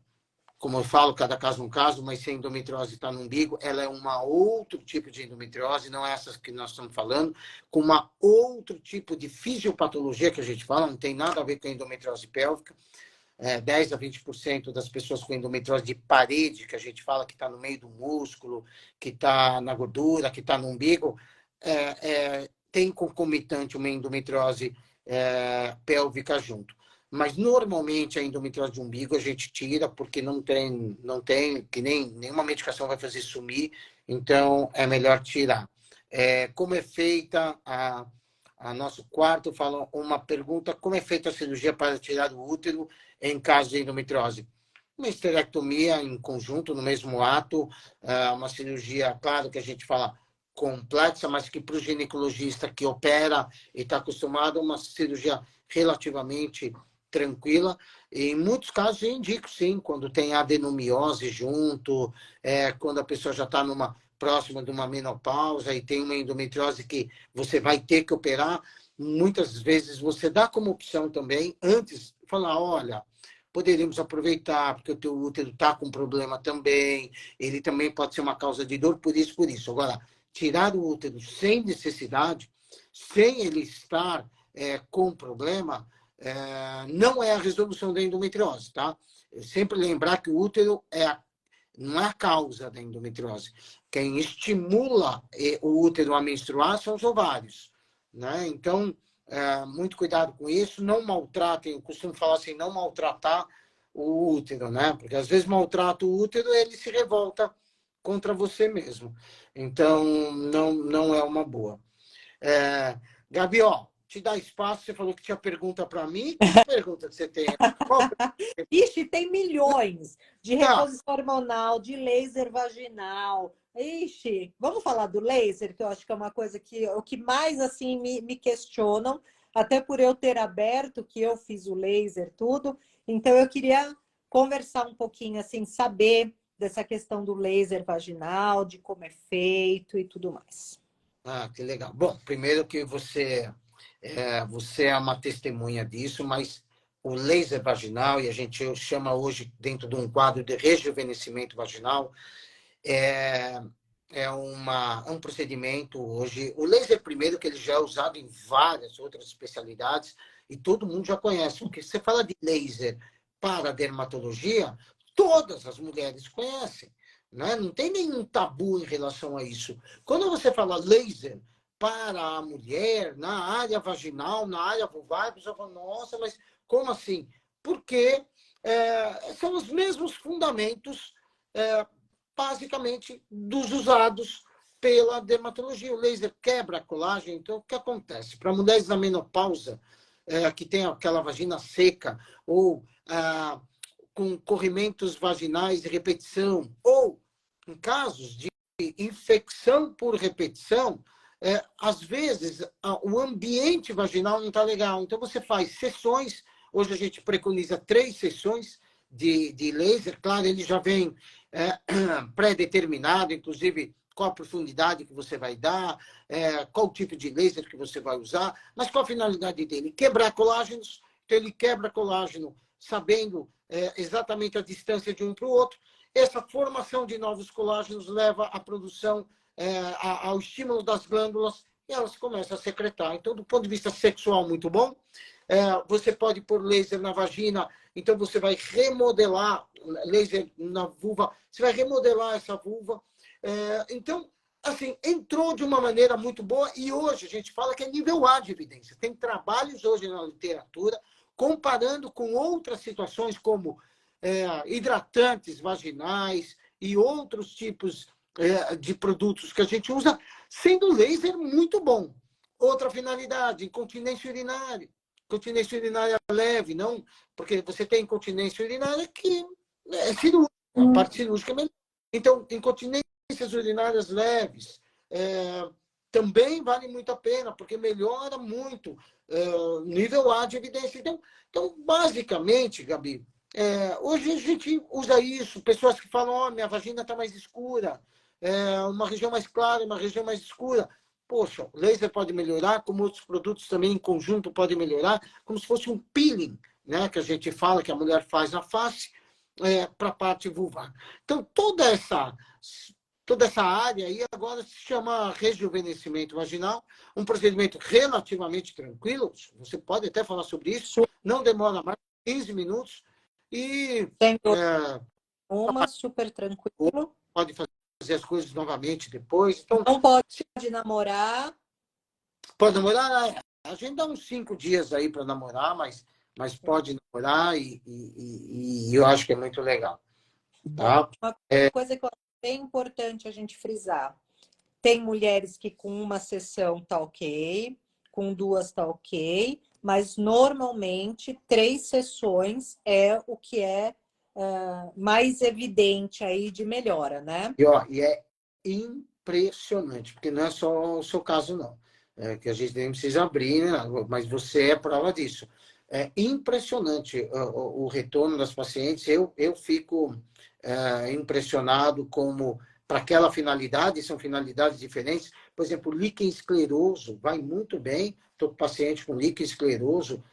como eu falo, cada caso é um caso, mas se a endometriose está no umbigo, ela é uma outro tipo de endometriose, não é essa que nós estamos falando, com uma outro tipo de fisiopatologia que a gente fala, não tem nada a ver com a endometriose pélvica. 10 a 20% das pessoas com endometriose de parede, que a gente fala que está no meio do músculo, que está na gordura, que está no umbigo, tem concomitante uma endometriose pélvica junto. Mas normalmente a endometriose de umbigo a gente tira porque não tem que nenhuma medicação vai fazer sumir, então é melhor tirar. Como é feita a nosso quarto fala uma pergunta: como é feita a cirurgia para tirar o útero em caso de endometriose? Uma esterectomia em conjunto, no mesmo ato, uma cirurgia, claro que a gente fala complexa, mas que para o ginecologista que opera e está acostumado, uma cirurgia relativamente tranquila. E em muitos casos eu indico, sim, quando tem adenomiose junto, quando a pessoa já está próxima de uma menopausa e tem uma endometriose que você vai ter que operar, muitas vezes você dá como opção também, antes, falar, olha, poderíamos aproveitar, porque o teu útero está com problema também, ele também pode ser uma causa de dor, por isso, por isso. Agora, tirar o útero sem necessidade, sem ele estar com problema, não é a resolução da endometriose, tá? Eu sempre lembrar que o útero não é a causa da endometriose. Quem estimula o útero a menstruar são os ovários, né? Então, muito cuidado com isso, não maltratem, eu costumo falar assim, não maltratar o útero, né? Porque às vezes maltrata o útero, ele se revolta contra você mesmo. Então, não é uma boa. Gabi, ó, te dá espaço, você falou que tinha pergunta para mim. Que pergunta que você tem? Qual Ixi, tem milhões de pergunta? reposição hormonal, de laser vaginal. Ixi, vamos falar do laser, que eu acho que é uma coisa que o que mais assim me questionam, até por eu ter aberto, que eu fiz o laser, tudo. Então eu queria conversar um pouquinho, assim, saber dessa questão do laser vaginal, de como é feito e tudo mais. Que legal. Bom, primeiro que você Você é uma testemunha disso, mas o laser vaginal, e a gente chama hoje, dentro de um quadro de rejuvenescimento vaginal, é, é um procedimento hoje. O laser, primeiro, que ele já é usado em várias outras especialidades, e todo mundo já conhece. Porque você fala de laser para dermatologia, todas as mulheres conhecem. Né? Não tem nenhum tabu em relação a isso. Quando você fala laser para a mulher, na área vaginal, na área vulvar, a pessoa fala, nossa, mas como assim? Porque são os mesmos fundamentos, basicamente, dos usados pela dermatologia. O laser quebra colágeno. Então, o que acontece? Para mulheres na menopausa, que tem aquela vagina seca, ou com corrimentos vaginais de repetição, ou em casos de infecção por repetição, às vezes o ambiente vaginal não está legal. Então, você faz sessões. Hoje a gente preconiza 3 sessões de laser. Claro, ele já vem pré-determinado, inclusive qual a profundidade que você vai dar, qual o tipo de laser que você vai usar, mas qual a finalidade dele? Quebrar colágenos. Então, ele quebra colágeno sabendo exatamente a distância de um para o outro. Essa formação de novos colágenos leva à produção, ao estímulo das glândulas, e elas começam a secretar. Então, do ponto de vista sexual, muito bom. Você pode pôr laser na vagina, então você vai remodelar, laser na vulva, você vai remodelar essa vulva. Então, assim, entrou de uma maneira muito boa, e hoje a gente fala que é nível A de evidência. Tem trabalhos hoje na literatura comparando com outras situações, como hidratantes vaginais e outros tipos de produtos que a gente usa, sendo laser muito bom. Outra finalidade, incontinência urinária. Incontinência urinária leve, não, porque você tem incontinência urinária que é cirúrgica, a parte cirúrgica é melhor. Então, incontinências urinárias leves também vale muito a pena, porque melhora muito nível A de evidência. Então, basicamente, Gabi, hoje a gente usa isso. Pessoas que falam, minha vagina está mais escura, uma região mais clara, uma região mais escura. Poxa, o laser pode melhorar, como outros produtos também em conjunto podem melhorar, como se fosse um peeling, né, que a gente fala que a mulher faz na face, para a parte vulvar. Então, toda essa área aí agora se chama rejuvenescimento vaginal, um procedimento relativamente tranquilo, você pode até falar sobre isso, não demora mais de 15 minutos, e super tranquilo. Pode fazer as coisas novamente depois. Então, não pode namorar. Pode namorar? A gente dá uns 5 dias aí para namorar, mas pode namorar, e eu acho que é muito legal. Tá? Uma coisa que eu acho bem importante a gente frisar. Tem mulheres que com uma sessão tá ok, com 2 tá ok, mas normalmente 3 sessões é o que é mais evidente aí de melhora, né? E é impressionante, porque não é só o seu caso, não. Que a gente nem precisa abrir, né? Mas você é prova disso. É impressionante o retorno das pacientes. Eu fico impressionado como, para aquela finalidade, são finalidades diferentes. Por exemplo, líquen escleroso vai muito bem. Estou com paciente com líquen escleroso,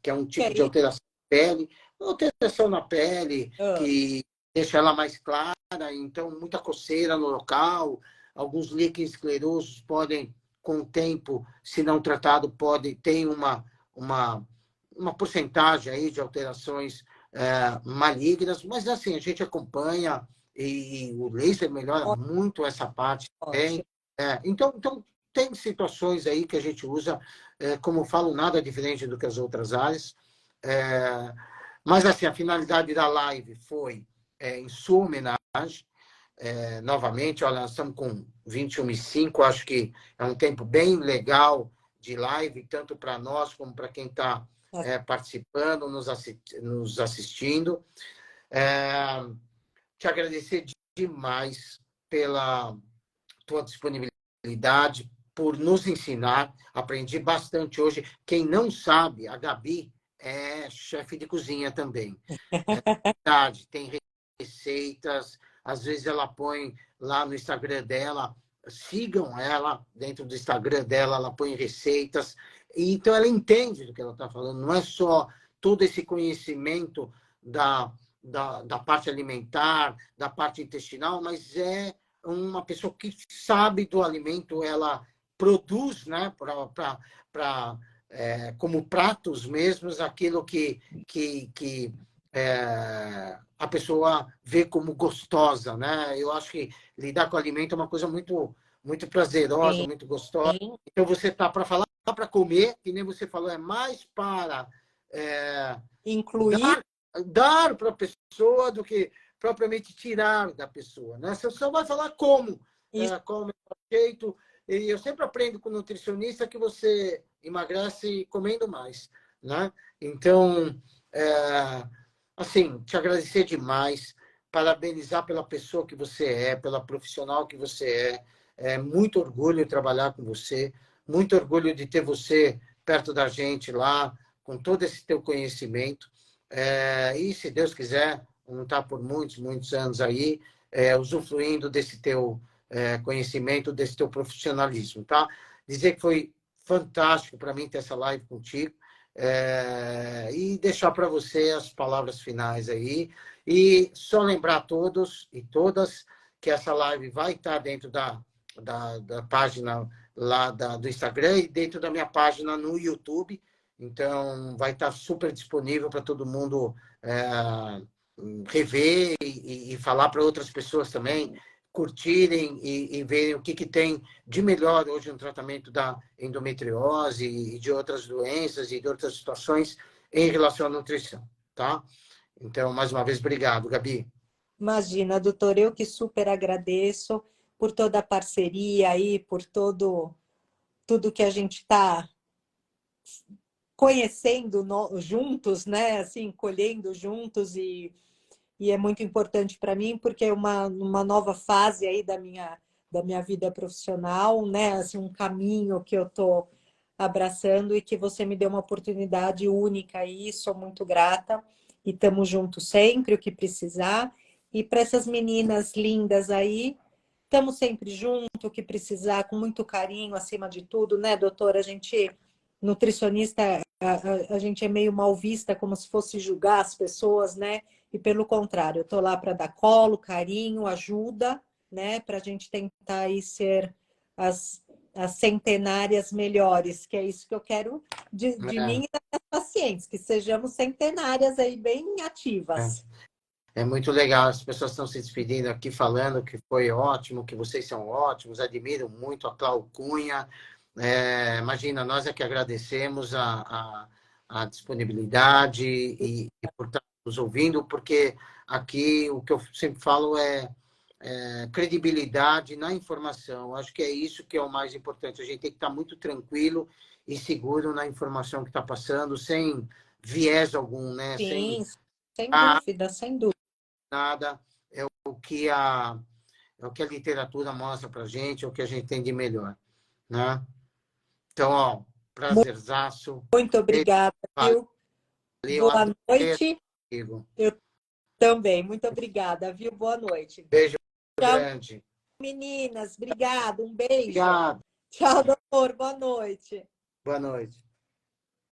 que é um tipo de alteração na pele. Alteração na pele, que deixa ela mais clara, então muita coceira no local. Alguns líquens esclerosos podem, com o tempo, se não tratado, ter uma porcentagem aí de alterações malignas, mas assim, a gente acompanha, e o laser melhora muito essa parte também. Então, tem situações aí que a gente usa, como eu falo, nada diferente do que as outras áreas. Mas, assim, a finalidade da live foi em sua homenagem. Novamente, olha, nós estamos com 21h05, acho que é um tempo bem legal de live, tanto para nós como para quem está participando, nos assistindo. Te agradecer demais pela tua disponibilidade, por nos ensinar. Aprendi bastante hoje. Quem não sabe, a Gabi é chefe de cozinha também. Verdade, tem receitas, às vezes ela põe lá no Instagram dela, sigam ela, dentro do Instagram dela, ela põe receitas. E, então, ela entende do que ela está falando. Não é só todo esse conhecimento da parte alimentar, da parte intestinal, mas é uma pessoa que sabe do alimento, ela produz, né, como pratos mesmos, aquilo que a pessoa vê como gostosa, né? Eu acho que lidar com alimento é uma coisa muito prazerosa, Sim, muito gostosa. sim. Então, você tá para falar, para comer, que nem você falou, é mais para Incluir. dar para a pessoa do que propriamente tirar da pessoa, né? Você só vai falar como, Isso. como é o jeito. E eu sempre aprendo com nutricionista que você emagrece comendo mais, né? Então, assim, te agradecer demais, parabenizar pela pessoa que você é, pela profissional que você é. É muito orgulho trabalhar com você, muito orgulho de ter você perto da gente lá, com todo esse teu conhecimento. E, se Deus quiser, não está por muitos anos aí, usufruindo desse teu conhecimento, desse teu profissionalismo, tá? Dizer que foi fantástico para mim ter essa live contigo. E deixar para você as palavras finais aí. E só lembrar a todos e todas que essa live vai estar dentro da página lá do Instagram e dentro da minha página no YouTube. Então, vai estar super disponível para todo mundo rever e falar para outras pessoas também curtirem e verem o que tem de melhor hoje no tratamento da endometriose e de outras doenças e de outras situações em relação à nutrição, tá? Então, mais uma vez, obrigado, Gabi. Imagina, doutor, eu que super agradeço por toda a parceria aí, por tudo que a gente está conhecendo juntos, né? Assim, colhendo juntos e é muito importante para mim porque é uma nova fase aí da minha vida profissional, né? Assim, um caminho que eu estou abraçando e que você me deu uma oportunidade única aí, sou muito grata e estamos juntos sempre, o que precisar. E para essas meninas lindas aí, estamos sempre juntos, o que precisar, com muito carinho, acima de tudo, né, doutora? A gente, nutricionista, a gente é meio mal vista, como se fosse julgar as pessoas, né? E pelo contrário, eu estou lá para dar colo, carinho, ajuda, né? Para a gente tentar aí ser as centenárias melhores, que é isso que eu quero de mim e das minhas pacientes, que sejamos centenárias aí bem ativas. É muito legal, as pessoas estão se despedindo aqui, falando que foi ótimo, que vocês são ótimos, admiro muito a Cláudia Cunha. Imagina, nós é que agradecemos a disponibilidade e por estar nos ouvindo, porque aqui o que eu sempre falo é credibilidade na informação. Acho que é isso que é o mais importante. A gente tem que estar muito tranquilo e seguro na informação que está passando, sem viés algum, né? Sim, Sem sem dúvida, sem dúvida. nada. É o que a literatura mostra para a gente, é o que a gente tem de melhor, né? Então, ó, prazerzaço. Muito obrigada, viu? Valeu, Boa adorei, noite. amigo. Eu também, muito obrigada, viu? Boa noite. Beijo Tchau, grande. meninas. Obrigada, um beijo. Obrigado. Tchau, doutor. Boa noite. Boa noite.